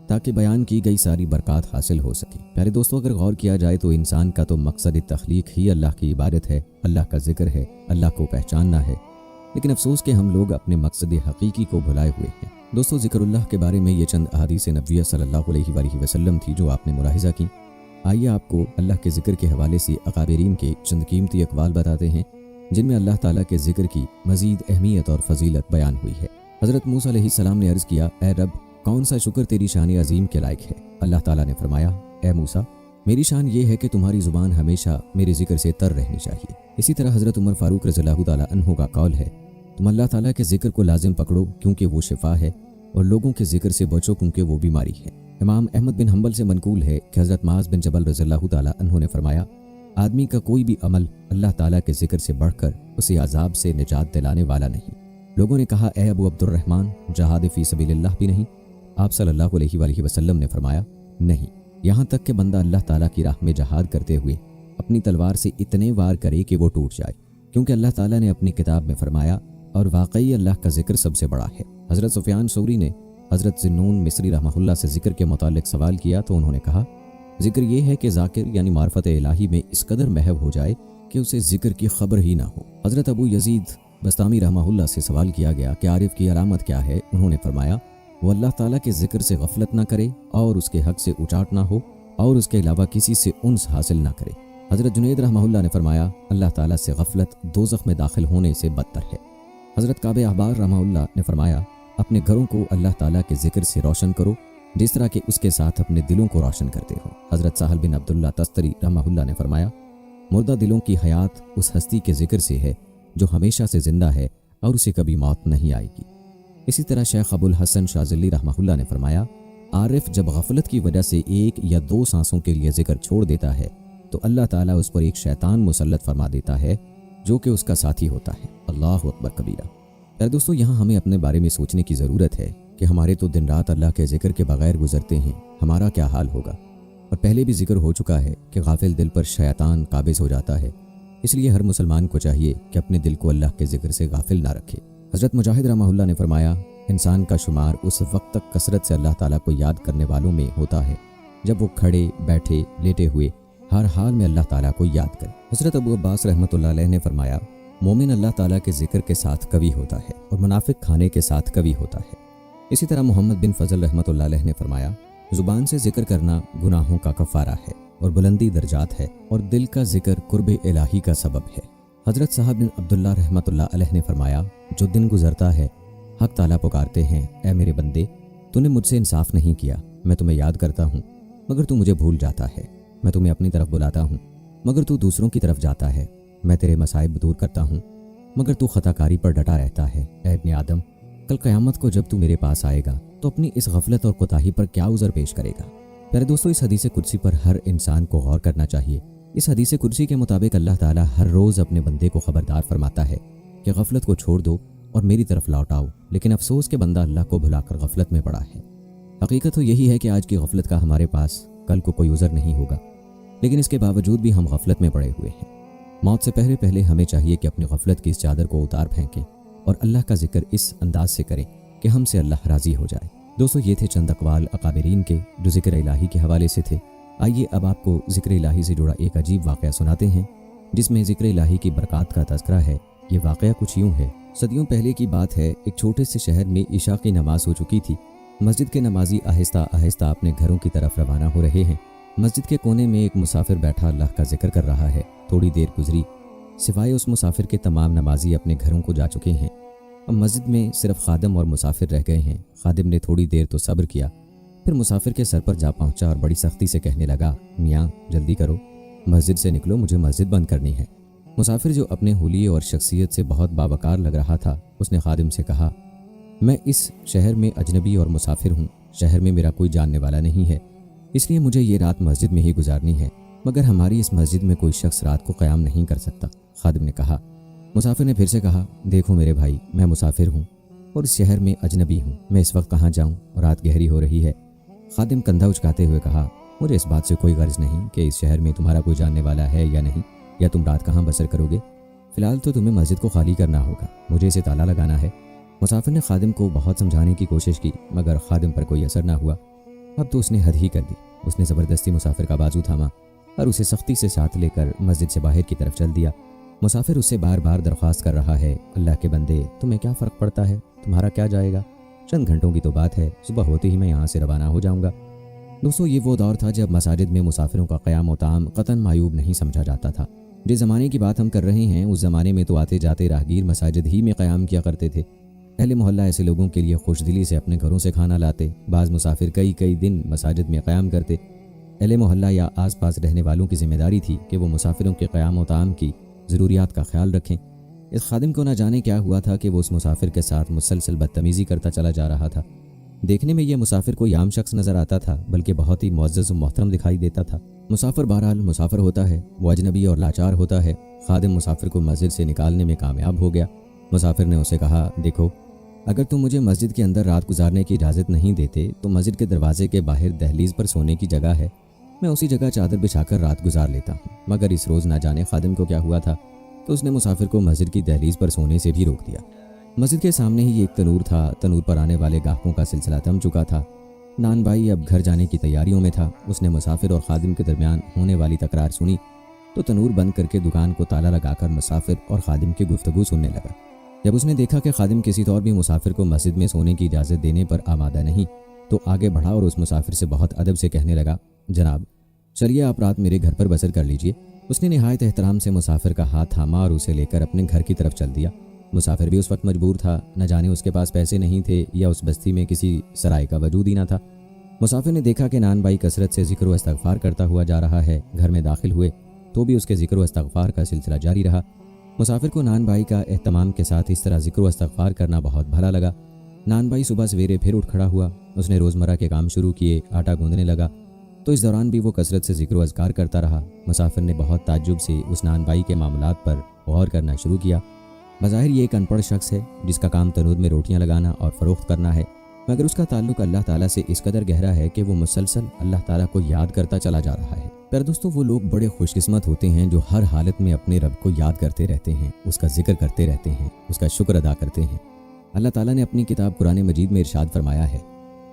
ताकि बयान की गई सारी बरक़ात हासिल हो सके। प्यारे दोस्तों, अगर गौर किया जाए तो इंसान का तो मकसद तख्लीक ही अल्लाह की इबादत है, अल्लाह का जिक्र है, अल्लाह को पहचानना है। लेकिन अफसोस कि हम लोग अपने मकसद हकीकी को भुलाए हुए हैं। दोस्तों, ज़िक्रुल्लाह के बारे में ये चंद अहादीस नबविय्या सल्लल्लाहु अलैहि वसल्लम थी जो आपने मुलाहिज़ा की। आइए आपको अल्लाह के जिक्र के हवाले से अकाबिरीन के चंद कीमती अक़वाल बताते हैं जिनमें अल्लाह ताला के जिक्र की मज़ीद अहमियत और फजीलत बयान हुई है। हज़रत मूसा अलैहिस्सलाम ने अर्ज़ किया, ए रब, कौन सा शुक्र तेरी शान अजीम के लायक है। अल्लाह ताला ने फरमाया, ए मूसा, मेरी शान ये है कि तुम्हारी ज़ुबान हमेशा मेरे जिक्र से तर रहनी चाहिए। इसी तरह हज़रत उमर फ़ारूक रज़ियल्लाहु ताला अन्हु का कौल है, तुम अल्लाह ताला के जिक्र को लाजिम पकड़ो क्योंकि वो शिफा है, और लोगों के जिक्र से बचो क्योंकि वो बीमारी है। इमाम अहमद बिन हम्बल से मनकूल है कि हज़रत माज़ बिन जबल रज़ियल्लाहु ताला अन्हु ने फरमाया, आदमी का कोई भी अमल अल्लाह ताला के जिक्र से बढ़कर उसे अजाब से निजात दिलाने वाला नहीं। लोगों ने कहा, ए अबू अब्दुर्रहमान, जहाद फ़ी सबीलिल्लाह भी नहीं? आप सल्लल्लाहु अलैहि वसल्लम ने फरमाया, नहीं, यहाँ तक कि बंदा अल्लाह ताला की राह में जहाद करते हुए अपनी तलवार से इतने वार करे कि वो टूट जाए, क्योंकि अल्लाह ताला ने अपनी किताब में फरमाया, और वाकई अल्लाह का जिक्र सबसे बड़ा है। हज़रत सुफ़ियान सौरी ने हज़रत ज़िन्नून मिस्री रहमहुल्लाह से जिक्र के मुतालिक सवाल किया तो उन्होंने कहा, जिक्र ये है कि ज़ाकिर यानी मार्फत इलाही में इस कदर महव हो जाए कि उसे जिक्र की खबर ही ना हो। हज़रत अबू यजीद बस्तामी रहमहुल्लाह से सवाल किया गया कि आरिफ की अलामत क्या है। उन्होंने फरमाया, वो अल्लाह ताला के जिक्र से गफलत ना करे और उसके हक से उचाट ना हो और उसके अलावा किसी से उन्स हासिल ना करे। हज़रत जुनैद रहमहुल्लाह ने फरमाया, अल्लाह ताला से गफलत दोज़ख में दाखिल होने से बदतर है। हज़रत काबे अहबार रहमहुल्लाह ने फरमाया, अपने घरों को अल्लाह ताला के जिक्र से रोशन करो जिस तरह के उसके साथ अपने दिलों को रोशन करते हो। हज़रत साहल बिन अब्दुल्ला तस्तरी रहमहुल्लाह ने फरमाया, मुर्दा दिलों की हयात उस हस्ती के जिक्र से है जो हमेशा से जिंदा है और उसे कभी मौत नहीं आएगी। इसी तरह शेख अबुल हसन शाज़िली रहमहुल्लाह ने फरमाया, आरिफ जब गफलत की वजह से एक या दो सांसों के लिए जिक्र छोड़ देता है तो अल्लाह ताला उस पर एक शैतान मुसल्लत फरमा देता है जो कि उसका साथी होता है। अल्लाहु अकबर कबीरा। यार दोस्तों, यहाँ हमें अपने बारे में सोचने की ज़रूरत है कि हमारे तो दिन रात अल्लाह के जिक्र के बगैर गुजरते हैं, हमारा क्या हाल होगा। और पहले भी जिक्र हो चुका है कि गाफिल दिल पर शैतान काबिज हो जाता है, इसलिए हर मुसलमान को चाहिए कि अपने दिल को अल्लाह के जिक्र से गाफिल ना रखे। हज़रत मुजाहिद रहमहुल्लाह ने फरमाया, इंसान का शुमार उस वक्त तक कसरत से अल्लाह ताला को याद करने वालों में होता है जब वो खड़े बैठे लेटे हुए हर हाल में अल्लाह ताला को याद करे। हज़रत अबू अब्बास रहमतुल्लाह अलैह ने फरमाया, मोमिन अल्लाह ताला के जिक्र के साथ कवि होता है और मुनाफिक खाने के साथ कवि होता है। इसी तरह मोहम्मद बिन फजल रहमतुल्लाह अलैह ने फरमाया, ज़ुबान से जिक्र करना गुनाहों का कफ़ारा है और बुलंदी दर्जात है और दिल का जिक्र कुर्ब इलाही का सबब है। हज़रत साहब बिन अब्दुल्ला रहमतुल्लाह अलैह ने फरमाया, जो दिन गुजरता है हक ताला पुकारते हैं, ऐ मेरे बंदे तूने मुझसे इंसाफ नहीं किया, मैं तुम्हें याद करता हूँ मगर तू मुझे भूल जाता है, मैं तुम्हें अपनी तरफ बुलाता हूँ मगर तू दूसरों की तरफ जाता है, मैं तेरे मसाइब दूर करता हूँ मगर तू खताकारी पर डटा रहता है। ऐ इब्ने आदम, कल क़यामत को जब तू मेरे पास आएगा तो अपनी इस गफलत और कोताही पर क्या उज़र पेश करेगा। प्यारे दोस्तों, इस हदीस कुदसी पर हर इंसान को गौर करना चाहिए। इस हदीस कुदसी के मुताबिक अल्लाह ताला हर रोज़ अपने बंदे को खबरदार फरमाता है कि गफलत को छोड़ दो और मेरी तरफ लौट आओ, लेकिन अफसोस के बंदा अल्लाह को भुलाकर गफलत में पड़ा है। हकीकत तो यही है कि आज की गफलत का हमारे पास कल को कोई उज़र नहीं होगा, लेकिन इसके बावजूद भी हम गफलत में पड़े हुए हैं। मौत से पहले पहले हमें चाहिए कि अपनी गफलत की इस चादर को उतार फेंकें और अल्लाह का जिक्र इस अंदाज से करें कि हमसे अल्लाह राज़ी हो जाए। दोस्तों, ये थे चंद अक़वाल अकाबिरीन के जो ज़िक्र इलाही के हवाले से थे। आइए अब आपको ज़िक्र इलाही से जुड़ा एक अजीब वाक़या सुनाते हैं जिसमें ज़िक्र इलाही की बरक़ात का तज़किरा है। ये वाक़या कुछ यूँ है, सदियों पहले की बात है। एक छोटे से शहर में इशा की नमाज हो चुकी थी। मस्जिद के नमाजी आहिस्ता आहिस्ता अपने घरों की तरफ रवाना हो रहे हैं। मस्जिद के कोने में एक मुसाफिर बैठा अल्लाह का जिक्र कर रहा है। थोड़ी देर गुजरी, सिवाय उस मुसाफिर के तमाम नमाजी अपने घरों को जा चुके हैं। अब मस्जिद में सिर्फ खादिम और मुसाफिर रह गए हैं। खादिम ने थोड़ी देर तो सब्र किया, फिर मुसाफिर के सर पर जा पहुंचा और बड़ी सख्ती से कहने लगा, मियाँ जल्दी करो, मस्जिद से निकलो, मुझे मस्जिद बंद करनी है। मुसाफिर जो अपने हुलिये और शख्सियत से बहुत बावकार लग रहा था, उसने खादिम से कहा, मैं इस शहर में अजनबी और मुसाफिर हूँ, शहर में मेरा कोई जानने वाला नहीं है, इसलिए मुझे ये रात मस्जिद में ही गुजारनी है, मगर हमारी इस मस्जिद में कोई शख्स रात को क़याम नहीं कर सकता। खादिम ने कहा। मुसाफिर ने फिर से कहा, देखो मेरे भाई, मैं मुसाफिर हूँ और इस शहर में अजनबी हूँ, मैं इस वक्त कहाँ जाऊँ, रात गहरी हो रही है। खादिम कंधा उचकाते हुए कहा, मुझे इस बात से कोई गर्ज नहीं कि इस शहर में तुम्हारा कोई जानने वाला है या नहीं, या तुम रात कहाँ बसर करोगे। फ़िलहाल तो तुम्हें मस्जिद को खाली करना होगा, मुझे इसे ताला लगाना है। मुसाफिर ने खादिम को बहुत समझाने की कोशिश की, मगर खादिम पर कोई असर ना हुआ। अब तो उसने हद ही कर दी। उसने ज़बरदस्ती मुसाफिर का बाजू थामा और उसे सख्ती से साथ लेकर मस्जिद से बाहर की तरफ चल दिया। मुसाफिर उससे बार बार दरख्वास्त कर रहा है, अल्लाह के बंदे, तुम्हें क्या फ़र्क पड़ता है, तुम्हारा क्या जाएगा, चंद घंटों की तो बात है, सुबह होते ही मैं यहाँ से रवाना हो जाऊँगा। दोस्तों, ये वो दौर था जब मसाजिद में मुसाफिरों का क़याम व ताम क़तन मायूब नहीं समझा जाता था। जिस ज़माने की बात हम कर रहे हैं, उस ज़माने में तो आते जाते राहगीर मसाजिद ही में क़याम किया करते थे। अहले मोहल्ला ऐसे लोगों के लिए खुशदिली से अपने घरों से खाना लाते। बाज़ मुसाफिर कई कई दिन मसाजिद में क़याम करते। अहले मोहल्ला या आस पास रहने वालों की जिम्मेदारी थी कि वो मुसाफिरों के क़याम व ताम की ज़रूरियात का ख्याल रखें। इस खादिम को न जाने क्या हुआ था कि वो उस मुसाफिर के साथ मुसलसल बदतमीज़ी करता चला जा रहा था। देखने में यह मुसाफिर कोई आम शख्स नज़र आता था, बल्कि बहुत ही मुअज़्ज़ज़ व मोहतरम दिखाई देता था। मुसाफिर बहरहाल मुसाफिर होता है, वो अजनबी और लाचार होता है। खादिम मुसाफिर को मस्जिद से निकालने में कामयाब हो गया। मुसाफिर ने उसे कहा, देखो, अगर तुम मुझे मस्जिद के अंदर रात गुजारने की इजाज़त नहीं देते तो मस्जिद के दरवाजे के बाहर दहलीज पर सोने की जगह है, मैं उसी जगह चादर बिछाकर रात गुजार लेता हूँ। मगर इस रोज़ ना जाने खादिम को क्या हुआ था तो उसने मुसाफिर को मस्जिद की दहलीज पर सोने से भी रोक दिया। मस्जिद के सामने ही एक तनूर था। तनूर पर आने वाले गाहकों का सिलसिला थम चुका था। नान भाई अब घर जाने की तैयारियों में था। उसने मुसाफिर और खादिम के दरमियान होने वाली तकरार सुनी तो तनूर बंद करके दुकान को ताला लगाकर मुसाफिर और खादिम की गुफ्तगू सुनने लगा। जब उसने देखा कि खादिम किसी तौर भी मुसाफिर को मस्जिद में सोने की इजाज़त देने पर आमादा नहीं, तो आगे बढ़ा और उस मुसाफिर से बहुत अदब से कहने लगा, जनाब चलिए आप रात मेरे घर पर बसर कर लीजिए। उसने निहायत एहतराम से मुसाफिर का हाथ थामा और उसे लेकर अपने घर की तरफ चल दिया। मुसाफिर भी उस वक्त मजबूर था, न जाने उसके पास पैसे नहीं थे या उस बस्ती में किसी सराय का वजूद ही ना था। मुसाफिर ने देखा कि नान भाई कसरत से जिक्र व इस्तगफार करता हुआ जा रहा है। घर में दाखिल हुए तो भी उसके जिक्र व इस्तगफार का सिलसिला जारी रहा। मुसाफिर को नान भाई का एहतमाम के साथ इस तरह जिक्र व इस्तगफार करना बहुत भला लगा। नान भाई सुबह सवेरे फिर उठ खड़ा हुआ। उसने रोज़मर्रा के काम शुरू किए, आटा गूंदने लगा, तो इस दौरान भी वो कसरत से जिक्र व अज़कार करता रहा। मुसाफिर ने बहुत ताज्जुब से उस नान भाई के मामलात पर गौर करना शुरू किया। बज़ाहिर ये एक अनपढ़ शख्स है जिसका काम तनूर में रोटियां लगाना और फ़रोख्त करना है, मगर उसका ताल्लुक अल्लाह ताला से इस कदर गहरा है कि वो मुसलसल अल्लाह ताला को याद करता चला जा रहा है। पर दोस्तों, वो लोग बड़े खुशकिस्मत होते हैं जो हर हालत में अपने रब को याद करते रहते हैं, उसका जिक्र करते रहते हैं, उसका शुक्र अदा करते हैं। अल्लाह ताला ने अपनी किताब कुरान मजीद में इरशाद फरमाया है,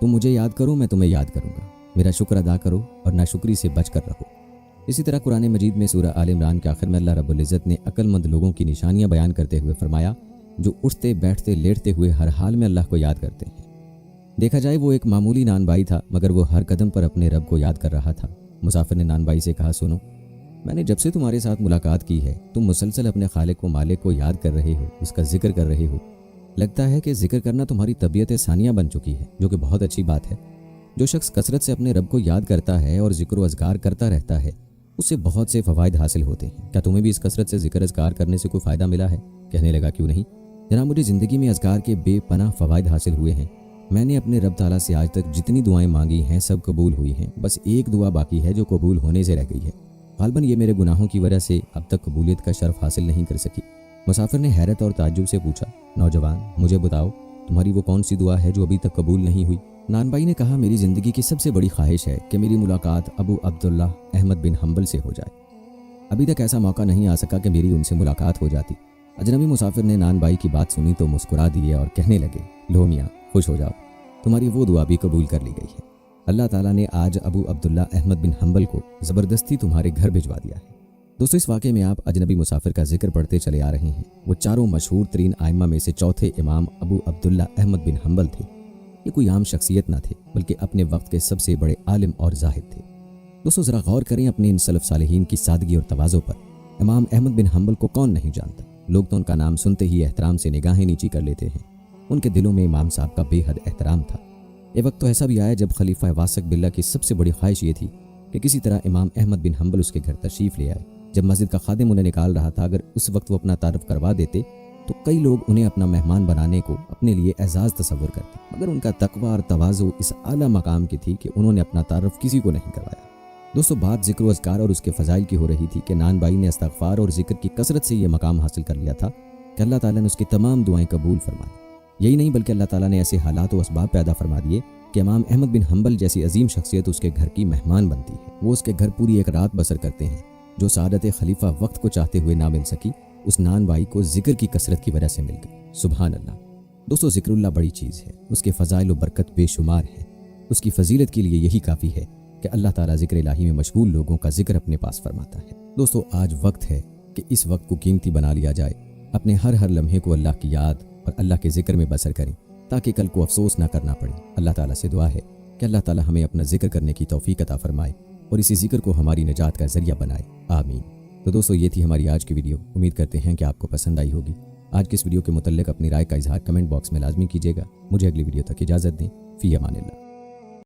तुम मुझे याद करो, मैं तुम्हें याद करूँगा, मेरा शुक्र अदा करो और नाशुक्री से बच कर रहो। इसी तरह कुरान मजीद में सूरह आल इमरान के आखिर में अल्लाह रब्बुल इज़्ज़त ने अक्लमंद लोगों की निशानियां बयान करते हुए फरमाया, जो उठते बैठते लेटते हुए हर हाल में अल्लाह को याद करते हैं। देखा जाए वो एक मामूली नान भाई था, मगर वो हर कदम पर अपने रब को याद कर रहा था। मुसाफिर ने नान भाई से कहा, सुनो, मैंने जब से तुम्हारे साथ मुलाकात की है तुम मुसलसल अपने खालिक व मालिक को याद कर रहे हो, उसका जिक्र कर रहे हो। लगता है कि जिक्र करना तुम्हारी तबीयत सानिया बन चुकी है, जो कि बहुत अच्छी बात है। जो शख्स कसरत से अपने रब को याद करता है और जिक्र व अज़कार करता रहता है, उससे बहुत से फ़वाइद हासिल होते हैं। क्या तुम्हें भी इस कसरत से जिक्र अज़कार करने से कोई फ़ायदा मिला है? कहने लगा, क्यों नहीं जनाब, मुझे ज़िंदगी में अज़कार के बेपनाह फ़वाइद हासिल हुए हैं। मैंने अपने रब ताला से आज तक जितनी दुआएं मांगी हैं सब कबूल हुई हैं। बस एक दुआ बाकी है जो कबूल होने से रह गई है। गालबन ये मेरे गुनाहों की वजह से अब तक कबूलियत का शर्फ हासिल नहीं कर सकी। मुसाफिर ने हैरत और ताज्जुब से पूछा, नौजवान, मुझे बताओ तुम्हारी वो कौन सी दुआ है जो अभी तक कबूल नहीं हुई? नान भाई ने कहा, मेरी ज़िंदगी की सबसे बड़ी ख्वाहिश है कि मेरी मुलाकात अबू अब्दुल्ला अहमद बिन हम्बल से हो जाए। अभी तक ऐसा मौका नहीं आ सका कि मेरी उनसे मुलाकात हो जाती। अजनबी मुसाफिर ने नान भाई की बात सुनी तो मुस्कुरा दिए और कहने लगे, लो मियाँ, खुश हो जाओ, तुम्हारी वो दुआ भी कबूल कर ली गई है। अल्लाह ताला ने आज अबू अब्दुल्ला अहमद बिन हम्बल को ज़बरदस्ती तुम्हारे घर भिजवा दिया है। दोस्तों, इस वाक़े में आप अजनबी मुसाफिर का जिक्र पढ़ते चले आ रहे हैं। वो चारों मशहूर तरीन आइम्मा में से चौथे इमाम अबू अब्दुल्ला अहमद बिन हम्बल थे। ये कोई आम शख्सियत ना थे, बल्कि अपने वक्त के सबसे बड़े आलिम और जाहिद थे। दोस्तों, ज़रा गौर करें अपने इन सलफ़ सालिहीन की सादगी और तवाज़ो पर। इमाम अहमद बिन हम्बल को कौन नहीं जानता? लोग तो उनका नाम सुनते ही एहतराम से निगाहें नीची कर लेते हैं। उनके दिलों में इमाम साहब का बेहद एहतराम था। ये वक्त तो ऐसा भी आया जब खलीफा वासिक बिल्ला की सबसे बड़ी ख्वाहिश ये थी कि किसी तरह इमाम अहमद बिन हम्बल उसके घर तशरीफ़ ले आए। जब मस्जिद का खादिम उन्हें निकाल रहा था, अगर उस वक्त वो अपना तारुफ करवा देते तो कई लोग उन्हें अपना मेहमान बनाने को अपने लिए एजाज़ तस्वुर करते, मगर उनका तकवा और तवाज़ु इस आला मकाम की थी कि उन्होंने अपना तारुफ किसी को नहीं करवाया। दोस्तों, बात ज़िक्र व अज़कार और उसके फ़ज़ाइल की हो रही थी कि नान भाई ने इस्तग़फ़ार और ज़िक्र की कसरत से ये मकाम हासिल कर लिया था कि अल्लाह ताला ने उसकी तमाम दुआएं कबूल फरमाई। यही नहीं बल्कि अल्लाह ताला ने ऐसे हालात व असबाब पैदा फरमा दिए कि इमाम अहमद बिन हम्बल जैसी अजीम शख्सियत उसके घर की मेहमान बनती है। वो उसके घर पूरी एक रात बसर करते हैं। जो सादत खलीफा वक्त को चाहते हुए ना मिल सकी, उस नान भाई को जिक्र की कसरत की वजह से मिल गई। सुभान अल्लाह। दोस्तों, ज़िक्रुल्लाह बड़ी चीज़ है, उसके फ़ज़ाइल व बरकत बेशुमार है। उसकी फजीलत के लिए यही काफ़ी है कि अल्लाह ताला ज़िक्र इलाही में मशगूल लोगों का जिक्र अपने पास फरमाता है। दोस्तों, आज वक्त है कि इस वक्त को कीमती बना लिया जाए। अपने हर लम्हे को अल्लाह की याद और अल्लाह के जिक्र में बसर करें ताकि कल को अफसोस ना करना पड़े। अल्लाह ताला से दुआ है कि अल्लाह ताला हमें अपना जिक्र करने की तौफीक अता फरमाए और इसी जिक्र को हमारी निजात का ज़रिया बनाए। आमीन। तो दोस्तों, ये थी हमारी आज की वीडियो। उम्मीद करते हैं कि आपको पसंद आई होगी। आज की इस वीडियो के मुतल्लिक अपनी राय का इजहार कमेंट बॉक्स में लाजमी कीजिएगा। मुझे अगली वीडियो तक इजाज़त दें। फ़ी अमानिल्लाह।